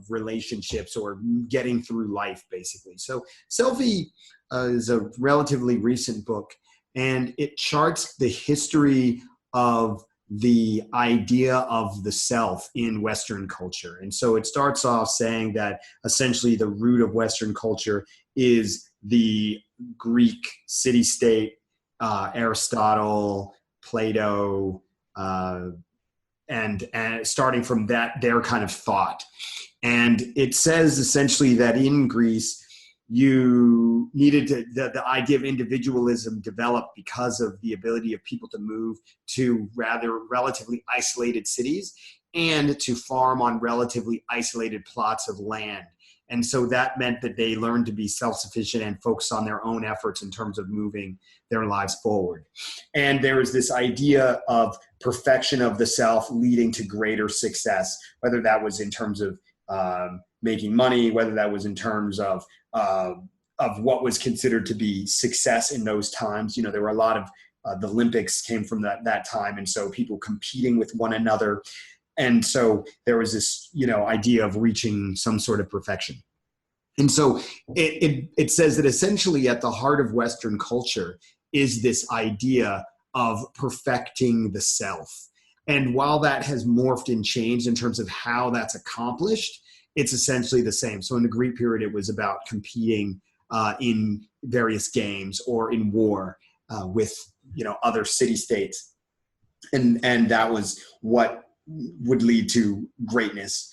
relationships or getting through life, basically. So Selfie is a relatively recent book, and it charts the history of the idea of the self in Western culture. And so it starts off saying that essentially the root of Western culture is the Greek city-state, Aristotle, Plato, and starting from their kind of thought. And it says essentially that in Greece, you needed the idea of individualism developed because of the ability of people to move to rather relatively isolated cities. and to farm on relatively isolated plots of land. And so that meant that they learned to be self-sufficient and focus on their own efforts in terms of moving their lives forward. And there was this idea of perfection of the self leading to greater success, whether that was in terms of making money, whether that was in terms of what was considered to be success in those times. You know, there were a lot of the Olympics came from that time, and so people competing with one another. And so there was this, idea of reaching some sort of perfection. And so it says that essentially at the heart of Western culture is this idea of perfecting the self. And while that has morphed and changed in terms of how that's accomplished, it's essentially the same. So in the Greek period, it was about competing in various games or in war with, other city-states. And that was what would lead to greatness.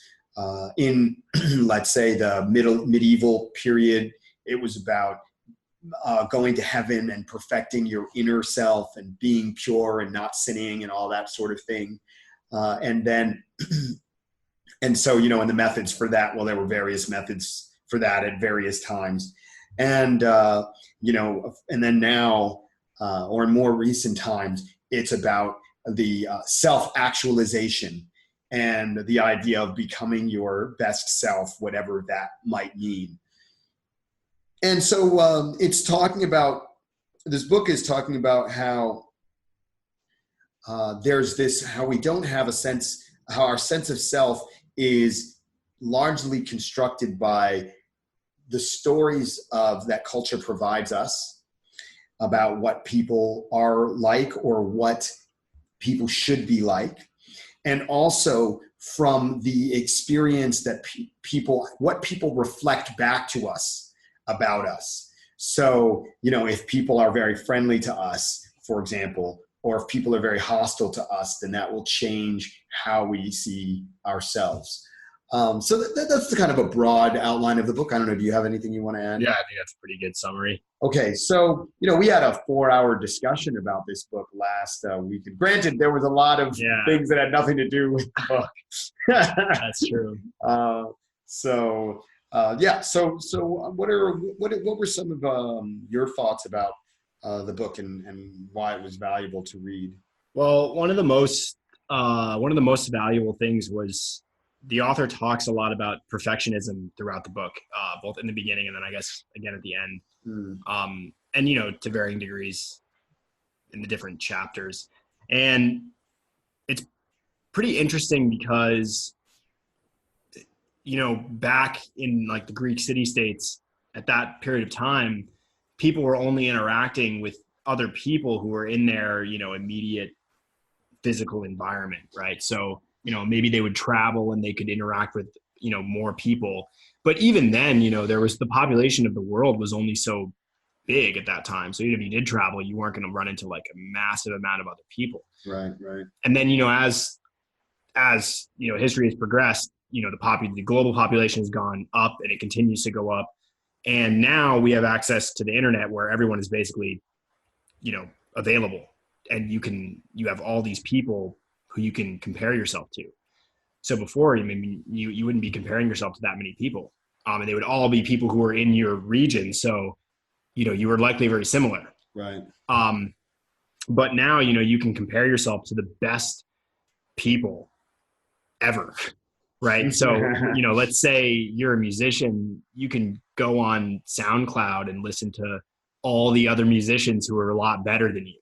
In, let's say, the medieval period, it was about going to heaven and perfecting your inner self and being pure and not sinning and all that sort of thing. And so, and the methods for that, well, there were various methods for that at various times. And, and then now, or in more recent times, it's about the self-actualization and the idea of becoming your best self, whatever that might mean. And so this book is talking about how there's this, how we don't have how our sense of self is largely constructed by the stories that culture provides us about what people are like or what people should be like, and also from the experience that what people reflect back to us about us. So, if people are very friendly to us, for example, or if people are very hostile to us, then that will change how we see ourselves. So that's the kind of a broad outline of the book. I don't know. Do you have anything you want to add? Yeah, I think that's a pretty good summary. Okay. So, we had a 4-hour discussion about this book last week. And granted, there was a lot of things that had nothing to do with the book. That's true. So what were some of your thoughts about the book and why it was valuable to read? Well, one of the most valuable things was the author talks a lot about perfectionism throughout the book, both in the beginning and then I guess again at the end, and to varying degrees in the different chapters. And it's pretty interesting because back in like the Greek city-states at that period of time, people were only interacting with other people who were in their immediate physical environment, right? So maybe they would travel and they could interact with, more people. But even then, there was the population of the world was only so big at that time. So even if you did travel, you weren't going to run into like a massive amount of other people. Right. And then, as history has progressed, the global population has gone up and it continues to go up. And now we have access to the internet where everyone is basically, available. And you have all these people who you can compare yourself to. So before, you wouldn't be comparing yourself to that many people. And they would all be people who were in your region. So, you were likely very similar. Right. But now, you can compare yourself to the best people ever. Right. So, let's say you're a musician, you can go on SoundCloud and listen to all the other musicians who are a lot better than you.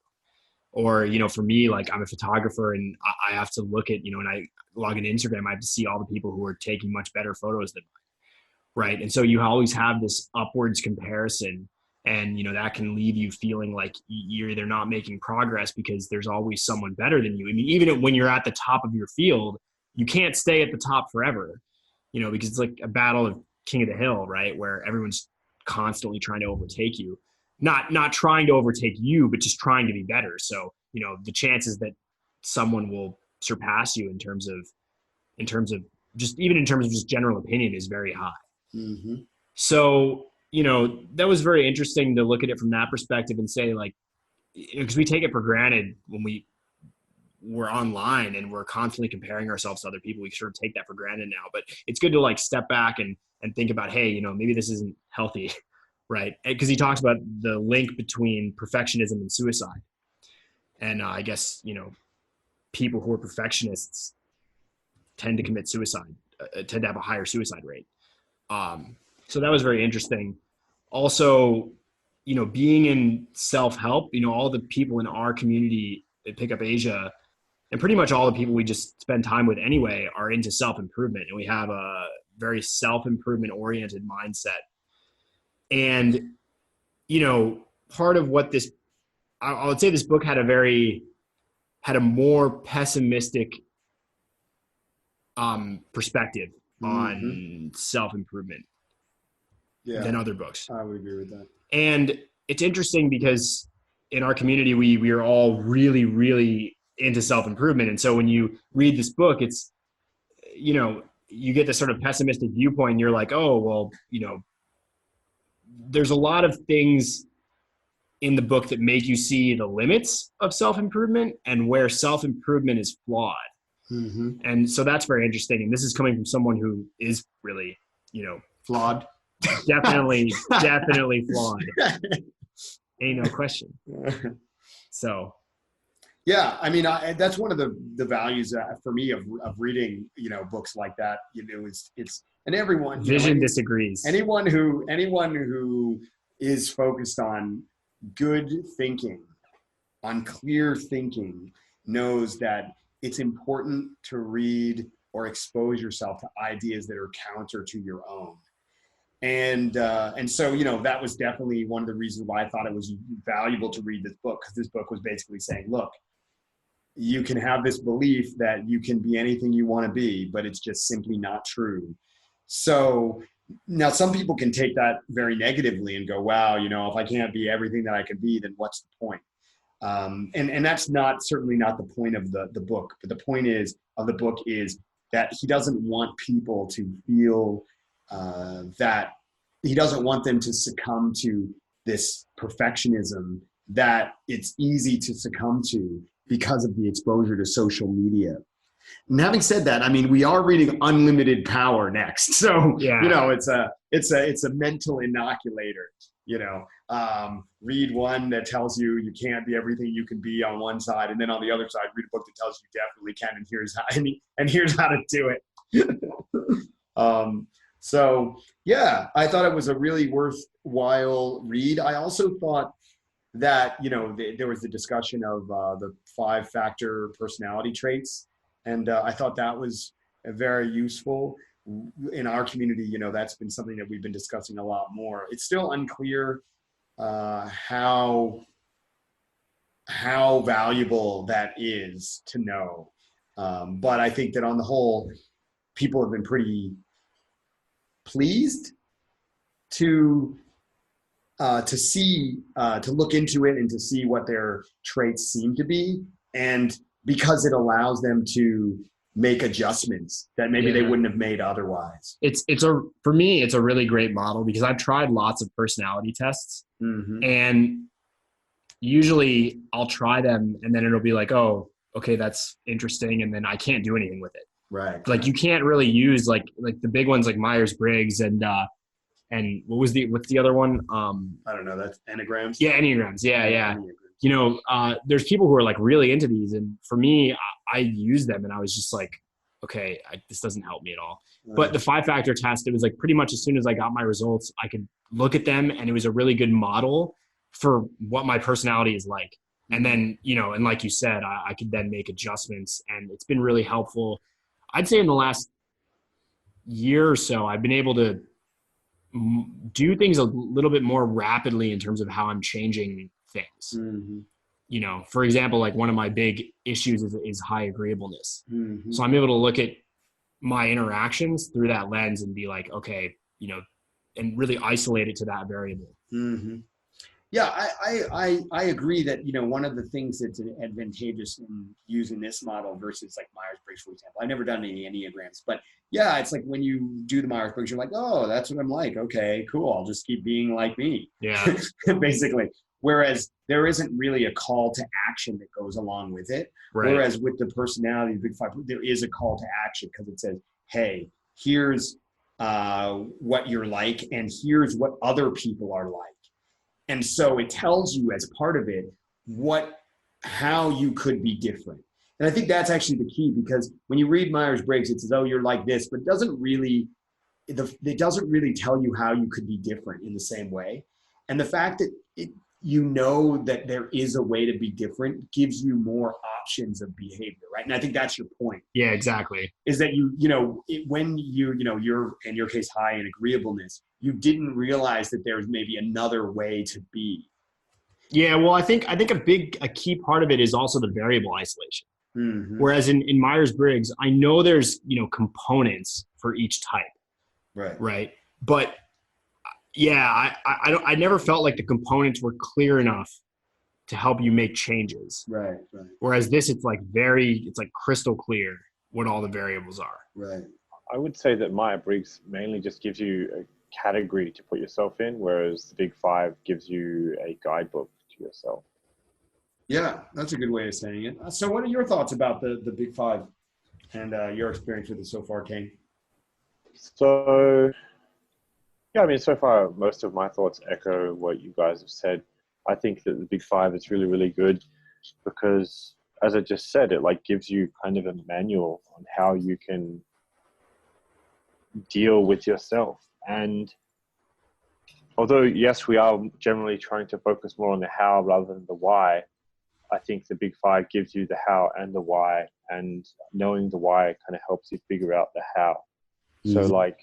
Or, for me, like I'm a photographer and I have to look at, when I log into Instagram, I have to see all the people who are taking much better photos than mine. Right. And so you always have this upwards comparison and, that can leave you feeling like you're either not making progress because there's always someone better than you. Even when you're at the top of your field, you can't stay at the top forever, because it's like a battle of king of the hill, right? Where everyone's constantly trying to overtake you. Not trying to overtake you, but just trying to be better. So, the chances that someone will surpass you in terms of just general opinion is very high. Mm-hmm. So, that was very interesting to look at it from that perspective and say like, because we take it for granted when we're online and we're constantly comparing ourselves to other people. We sort of take that for granted now, but it's good to like step back and think about, hey, you know, maybe this isn't healthy, right? Because he talks about the link between perfectionism and suicide. And I guess, you know, people who are perfectionists tend to commit suicide, tend to have a higher suicide rate. So that was very interesting. Also, you know, being in self-help, you know, all the people in our community at Pick Up Asia, and pretty much all the people we just spend time with anyway, are into self-improvement. And we have a very self-improvement oriented mindset. And, you know, part of what this, I would say this book had a more pessimistic perspective on self-improvement than other books. I would agree with that. And it's interesting because in our community, we are all really, really into self-improvement. And so when you read this book, it's, you know, you get this sort of pessimistic viewpoint and you're like, oh, well, you know, there's a lot of things in the book that make you see the limits of self-improvement and where self-improvement is flawed. Mm-hmm. And so that's very interesting. And this is coming from someone who is really, you know, Flawed. definitely flawed. Ain't no question. So. Yeah, I mean, that's one of the values for me of reading, you know, books like that. You know, it's and everyone Vision disagrees. Anyone who is focused on good thinking, on clear thinking, knows that it's important to read or expose yourself to ideas that are counter to your own. And so, you know, that was definitely one of the reasons why I thought it was valuable to read this book, because this book was basically saying, look, you can have this belief that you can be anything you want to be, but it's just simply not true. So now some people can take that very negatively and go, wow, you know, if I can't be everything that I can be, then what's the point? And that's certainly not the point of the book. But the point of the book is that he doesn't want people to feel that he doesn't want them to succumb to this perfectionism that it's easy to succumb to because of the exposure to social media. And having said that, I mean, we are reading Unlimited Power next. So, yeah. You know, it's a mental inoculator, you know. Read one that tells you you can't be everything you can be on one side, and then on the other side, read a book that tells you definitely can, and here's how to do it. So yeah, I thought it was a really worthwhile read. I also thought that, you know, there was the discussion of the 5-factor personality traits. And I thought that was very useful in our community. You know, that's been something that we've been discussing a lot more. It's still unclear how valuable that is to know. But I think that on the whole, people have been pretty pleased to look into it and to see what their traits seem to be, and because it allows them to make adjustments that maybe they wouldn't have made otherwise. For me, it's a really great model because I've tried lots of personality tests, and usually I'll try them and then it'll be like, oh, okay, that's interesting, and then I can't do anything with it. Right. Like you can't really use like the big ones like Myers-Briggs and what's the other one? I don't know. That's Enneagrams. Yeah, Enneagrams. Yeah. Enneagrams. You know, there's people who are like really into these, and for me, I use them, and I was just like, okay, this doesn't help me at all. Right. But the 5-factor test, it was like pretty much as soon as I got my results, I could look at them, and it was a really good model for what my personality is like. And then, you know, and like you said, I could then make adjustments, and it's been really helpful. I'd say in the last year or so, I've been able to do things a little bit more rapidly in terms of how I'm changing things. You know, for example, like one of my big issues is high agreeableness. So I'm able to look at my interactions through that lens and be like, okay, you know, and really isolate it to that variable. Yeah, I agree that, you know, one of the things that's advantageous in using this model versus like Myers-Briggs, for example, I've never done any Enneagrams, but yeah, it's like when you do the Myers-Briggs, you're like, oh, that's what I'm like. Okay, cool. I'll just keep being like me. Yeah. Basically. Whereas there isn't really a call to action that goes along with it. Right. Whereas with the personality, the big five, there is a call to action because it says, hey, here's what you're like, and here's what other people are like. And so it tells you as part of it how you could be different. And I think that's actually the key, because when you read Myers-Briggs, it says, oh, you're like this, but it doesn't really tell you how you could be different in the same way. And the fact that that there is a way to be different gives you more options of behavior, right? And I think that's your point. Yeah, exactly. Is that when you're in your case high in agreeableness, you didn't realize that there's maybe another way to be. Yeah, well, I think a key part of it is also the variable isolation. Mm-hmm. Whereas in Myers-Briggs, I know there's components for each type. Right. But yeah, I never felt like the components were clear enough to help you make changes. Right. Whereas this, it's like crystal clear what all the variables are. Right. I would say that Myers-Briggs mainly just gives you a category to put yourself in, whereas the Big Five gives you a guidebook to yourself. Yeah, that's a good way of saying it. So what are your thoughts about the Big Five and your experience with it so far, Kane? So, yeah, I mean, so far, most of my thoughts echo what you guys have said. I think that the Big Five is really, really good because, as I just said, it gives you kind of a manual on how you can deal with yourself. And although, yes, we are generally trying to focus more on the how rather than the why, I think the Big Five gives you the how and the why, and knowing the why kind of helps you figure out the how. Mm-hmm. So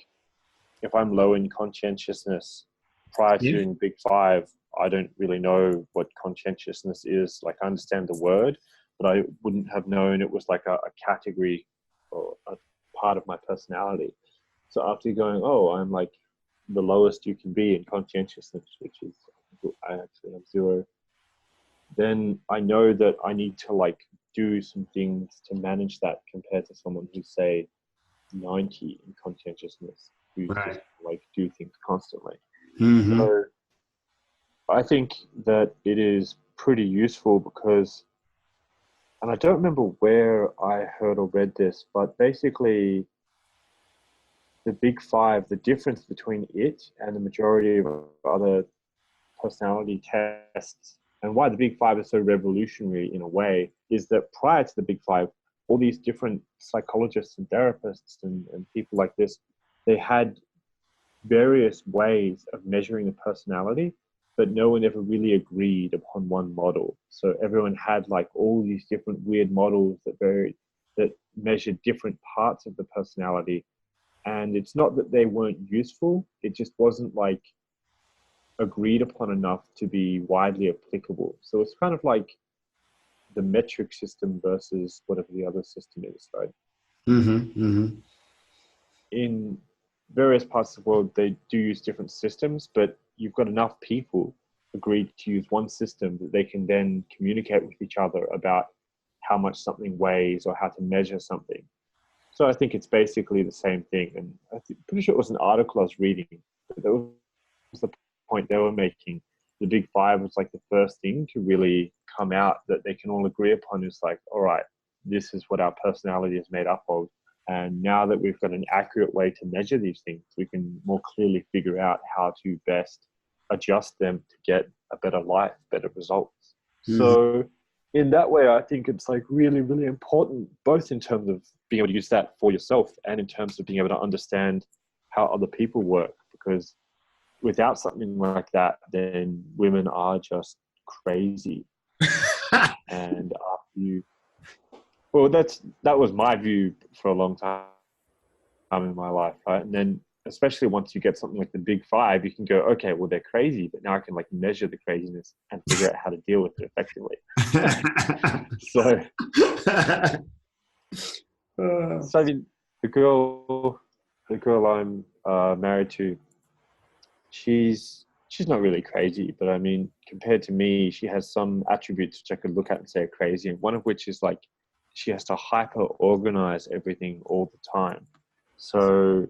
if I'm low in conscientiousness prior to doing Big Five, I don't really know what conscientiousness is. I understand the word, but I wouldn't have known it was a category or a part of my personality. So after going, I'm the lowest you can be in conscientiousness, which is, I actually have 0. Then I know that I need to do some things to manage that compared to someone who's, say, 90 in conscientiousness, who just do things constantly. Mm-hmm. So I think that it is pretty useful because, and I don't remember where I heard or read this, but basically the Big Five, the difference between it and the majority of other personality tests, and why the Big Five is so revolutionary in a way, is that prior to the Big Five, all these different psychologists and therapists and people like this, they had various ways of measuring a personality, but no one ever really agreed upon one model. So everyone had all these different weird models that measured different parts of the personality. And it's not that they weren't useful, it just wasn't agreed upon enough to be widely applicable. So it's kind of the metric system versus whatever the other system is, right? Mm-hmm. Mm-hmm. In various parts of the world, they do use different systems, but you've got enough people agreed to use one system that they can then communicate with each other about how much something weighs or how to measure something. So I think it's basically the same thing. And I'm pretty sure it was an article I was reading, but that was the point they were making. The Big Five was the first thing to really come out that they can all agree upon is all right, this is what our personality is made up of. And now that we've got an accurate way to measure these things, we can more clearly figure out how to best adjust them to get a better life, better results. Mm-hmm. So in that way, I think it's really, really important, both in terms of being able to use that for yourself and in terms of being able to understand how other people work. Because without something like that, then women are just crazy. And that was my view for a long time in my life, right? And then especially once you get something like the Big Five, you can go, okay, well, they're crazy, but now I can measure the craziness and figure out how to deal with it effectively. So I mean, the girl I'm married to, she's not really crazy, but I mean, compared to me, she has some attributes which I could look at and say are crazy, and one of which is she has to hyper organize everything all the time. So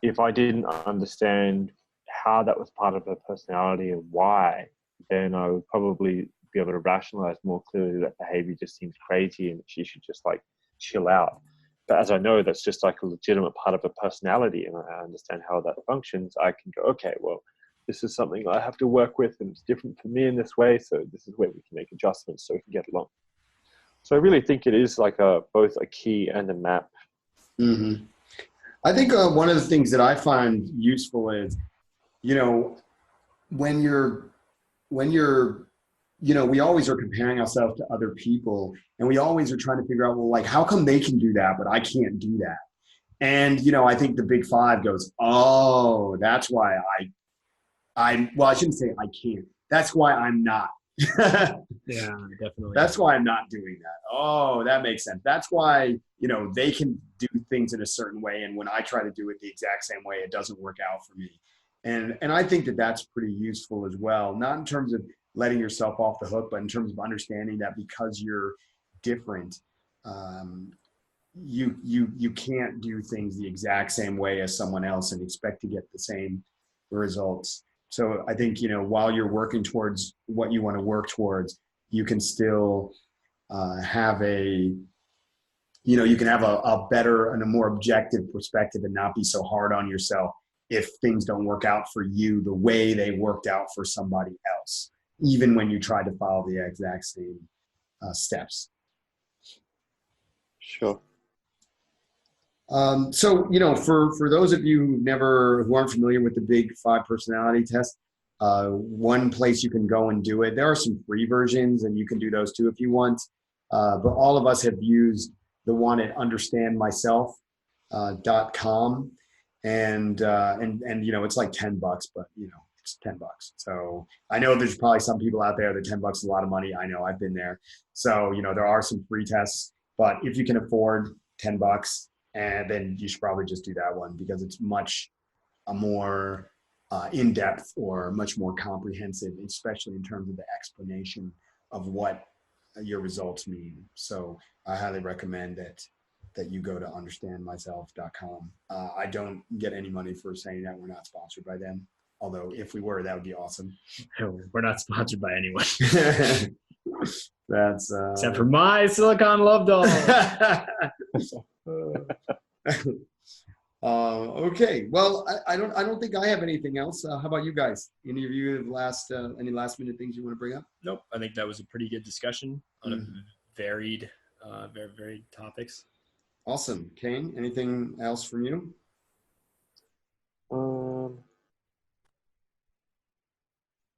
if I didn't understand how that was part of her personality and why, then I would probably be able to rationalize more clearly that behavior just seems crazy and she should just like chill out. But as I know that's just like a legitimate part of a personality and I understand how that functions, I can go, okay, well, this is something I have to work with and it's different for me in this way. So this is where we can make adjustments so we can get along. So I really think it is like both a key and a map. Mm-hmm. I think one of the things that I find useful is, you know, when you're, you know, we always are comparing ourselves to other people and we always are trying to figure out, well, like, how come they can do that, but I can't do that? And, you know, I think the big five goes, oh, that's why well, I shouldn't say I can't. That's why I'm not. Yeah, definitely. That's why I'm not doing that. Oh, that makes sense. That's why, you know, they can do things in a certain way. And when I try to do it the exact same way, it doesn't work out for me. And I think that that's pretty useful as well. Not in terms of letting yourself off the hook, but in terms of understanding that because you're different, you can't do things the exact same way as someone else and expect to get the same results. So I think, you know, while you're working towards what you want to work towards, you can still have a better and a more objective perspective and not be so hard on yourself if things don't work out for you the way they worked out for somebody else, even when you try to follow the exact same steps. Sure. So, you know, for those of you who aren't familiar with the Big Five personality test, one place you can go and do it. There are some free versions, and you can do those too if you want. But all of us have used the one at understandmyself.com, and you know, it's like $10, but you know, it's $10. So I know there's probably some people out there that $10 is a lot of money. I know, I've been there. So, you know, there are some free tests, but if you can afford $10, and then you should probably just do that one because it's much more in-depth or much more comprehensive, especially in terms of the explanation of what your results mean. So I highly recommend that you go to understandmyself.com. I don't get any money for saying that. We're not sponsored by them. Although if we were, that would be awesome. We're not sponsored by anyone. That's except for my Silicon Love Doll. Okay. Well, I don't think I have anything else. How about you guys? Any of you have any last minute things you want to bring up? Nope. I think that was a pretty good discussion on a very varied topics. Awesome. Kane, anything else from you?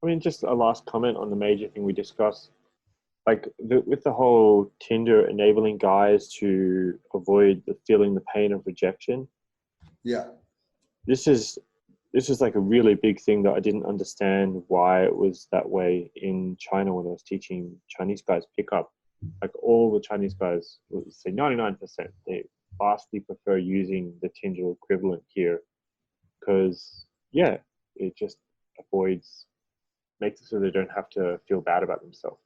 I mean, just a last comment on the major thing we discussed. Like with the whole Tinder enabling guys to avoid feeling the pain of rejection. Yeah. This is like a really big thing that I didn't understand why it was that way in China when I was teaching Chinese guys pickup. Like all the Chinese guys, let's say 99%, they vastly prefer using the Tinder equivalent here because, yeah, it just makes it so they don't have to feel bad about themselves.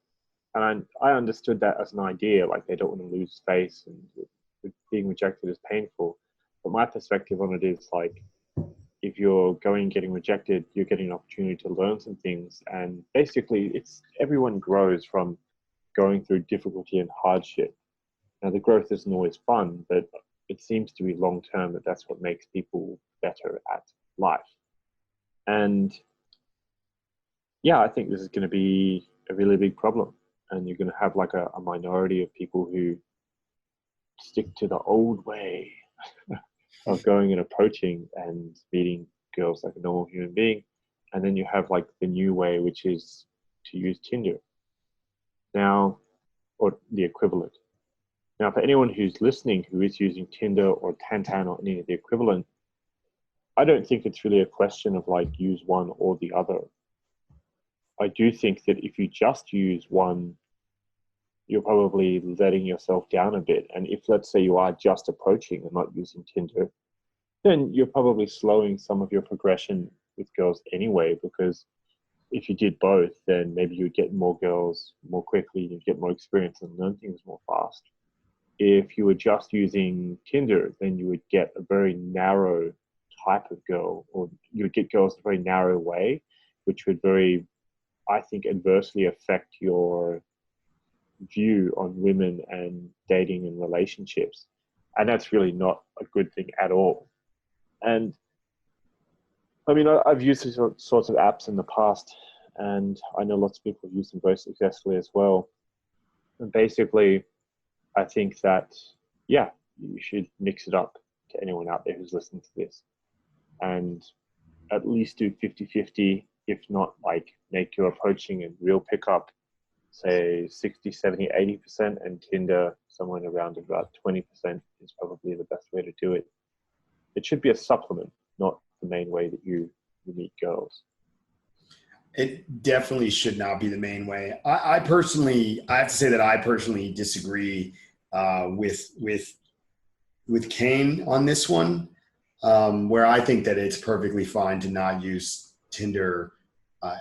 And I understood that as an idea, like they don't want to lose face and being rejected is painful. But my perspective on it is like, if you're getting rejected, you're getting an opportunity to learn some things. And basically everyone grows from going through difficulty and hardship. Now the growth isn't always fun, but it seems to be long-term that's what makes people better at life. And yeah, I think this is going to be a really big problem. And you're going to have like a minority of people who stick to the old way of going and approaching and meeting girls like a normal human being. And then you have like the new way, which is to use Tinder now, or the equivalent. Now, for anyone who's listening who is using Tinder or Tantan or any of the equivalent, I don't think it's really a question of like use one or the other. I do think that if you just use one, you're probably letting yourself down a bit. And if, let's say, you are just approaching and not using Tinder, then you're probably slowing some of your progression with girls anyway, because if you did both, then maybe you'd get more girls more quickly, you'd get more experience and learn things more fast. If you were just using Tinder, then you would get a very narrow type of girl, or you would get girls in a very narrow way, which would very I think, adversely affect your view on women and dating and relationships. And that's really not a good thing at all. And I mean, I've used these sorts of apps in the past, and I know lots of people have used them very successfully as well. And basically, I think that, yeah, you should mix it up to anyone out there who's listening to this. And at least do 50-50, if not like make your approaching and real pickup, say 60, 70, 80%, and Tinder somewhere around about 20% is probably the best way to do it. It should be a supplement, not the main way that you meet girls. It definitely should not be the main way. I have to say that I personally disagree with Kane on this one, where I think that it's perfectly fine to not use Tinder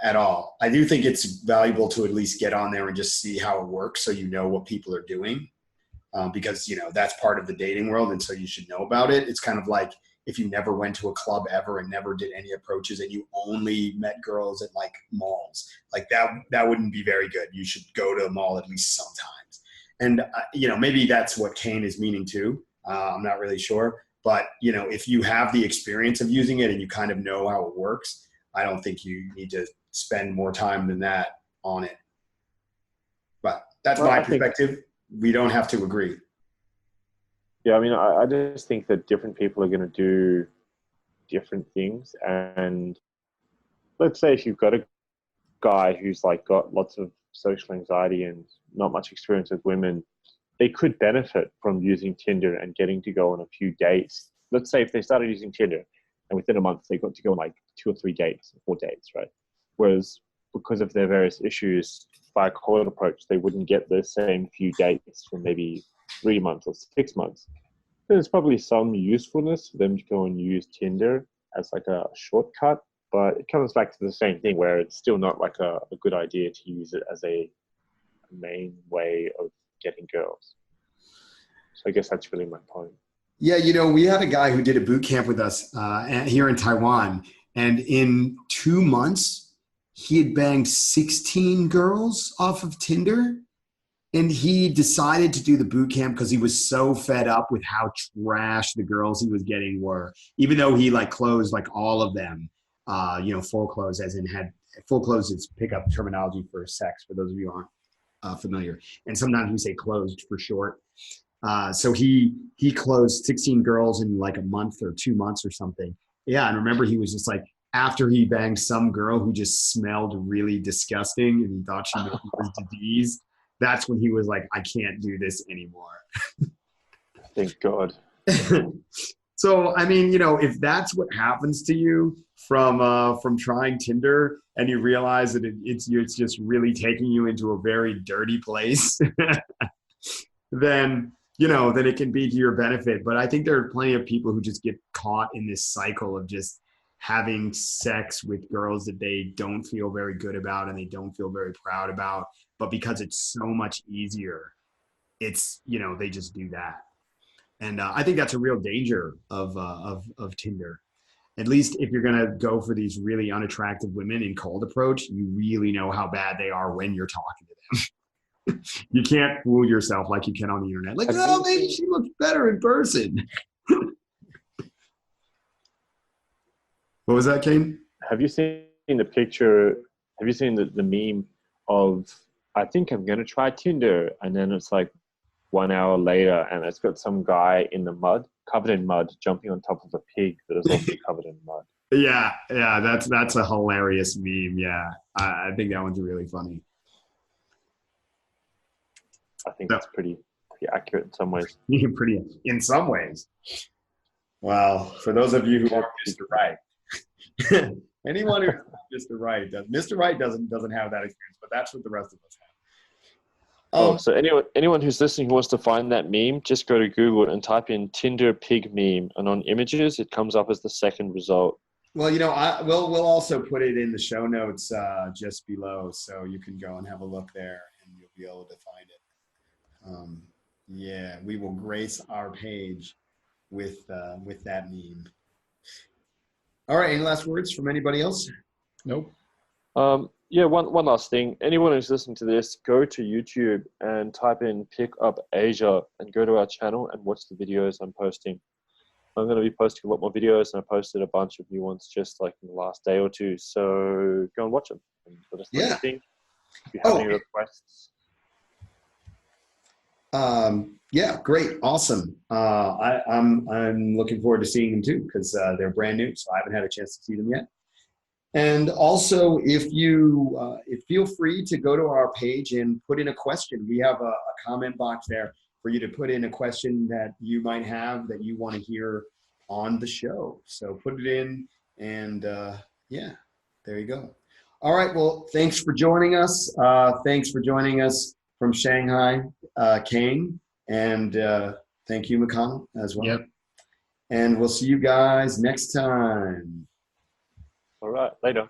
at all. I do think it's valuable to at least get on there and just see how it works, so you know what people are doing, because that's part of the dating world, and so you should know about it. It's kind of like if you never went to a club ever and never did any approaches, and you only met girls at like malls, like that wouldn't be very good. You should go to a mall at least sometimes. And maybe that's what Kane is meaning too. I'm not really sure, but if you have the experience of using it and you kind of know how it works, I don't think you need to spend more time than that on it. But that's my perspective. We don't have to agree. Yeah, I mean, I just think that different people are going to do different things. And let's say if you've got a guy who's like got lots of social anxiety and not much experience with women, they could benefit from using Tinder and getting to go on a few dates. Let's say if they started using Tinder and within a month they got to go on like 2 or 3 dates, 4 dates, right? Whereas because of their various issues, by a cold approach, they wouldn't get the same few dates for maybe 3 months or 6 months. There's probably some usefulness for them to go and use Tinder as like a shortcut, but it comes back to the same thing where it's still not like a good idea to use it as a main way of getting girls. So I guess that's really my point. Yeah, we had a guy who did a boot camp with us here in Taiwan, and in 2 months, he had banged 16 girls off of Tinder. And he decided to do the boot camp because he was so fed up with how trash the girls he was getting were. Even though he like closed like all of them, full close, as in had full close is pickup terminology for sex, for those of you who aren't familiar. And sometimes we say closed for short. So he closed 16 girls in like a month or 2 months or something. Yeah, and remember he was just like, after he banged some girl who just smelled really disgusting and he thought she was disease, that's when he was like, I can't do this anymore. Thank God. So, I mean, if that's what happens to you from trying Tinder and you realize that it's just really taking you into a very dirty place, then it can be to your benefit. But I think there are plenty of people who just get caught in this cycle of just having sex with girls that they don't feel very good about and they don't feel very proud about, but because it's so much easier, it's they just do that. And I think that's a real danger of Tinder. At least if you're gonna go for these really unattractive women in cold approach, you really know how bad they are when you're talking to them. You can't fool yourself like you can on the internet. Like, oh, maybe she looks better in person. What was that, Kane? Have you seen the picture? Have you seen the meme of, I think I'm going to try Tinder, and then it's like 1 hour later and it's got some guy in the mud, covered in mud, jumping on top of a pig that is also covered in mud. Yeah, that's a hilarious meme. Yeah, I think that one's really funny. I think that's pretty accurate in some ways. Pretty in some ways. Well, for those of you who are Mr. Right, anyone who's Mr. Right Mr. Right doesn't have that experience, but that's what the rest of us have. So anyone who's listening who wants to find that meme, just go to Google and type in Tinder pig meme, and on images it comes up as the second result. Well, we'll also put it in the show notes just below, so you can go and have a look there, and you'll be able to find it. Yeah, we will grace our page with that meme. All right, any last words from anybody else? Nope. Yeah, one last thing. Anyone who's listening to this, go to YouTube and type in Pick Up Asia and go to our channel and watch the videos I'm posting. I'm going to be posting a lot more videos, and I posted a bunch of new ones just like in the last day or two. So go and watch them and let us know what you think. If you have any requests. Yeah, great. Awesome. I'm looking forward to seeing them too, because they're brand new, so I haven't had a chance to see them yet. And also, if feel free to go to our page and put in a question. We have a comment box there for you to put in a question that you might have that you want to hear on the show. So put it in, and yeah, there you go. All right. Well, thanks for joining us. Thanks for joining us from Shanghai, Kane, and thank you, McConnell, as well. Yep. And we'll see you guys next time. All right. Later.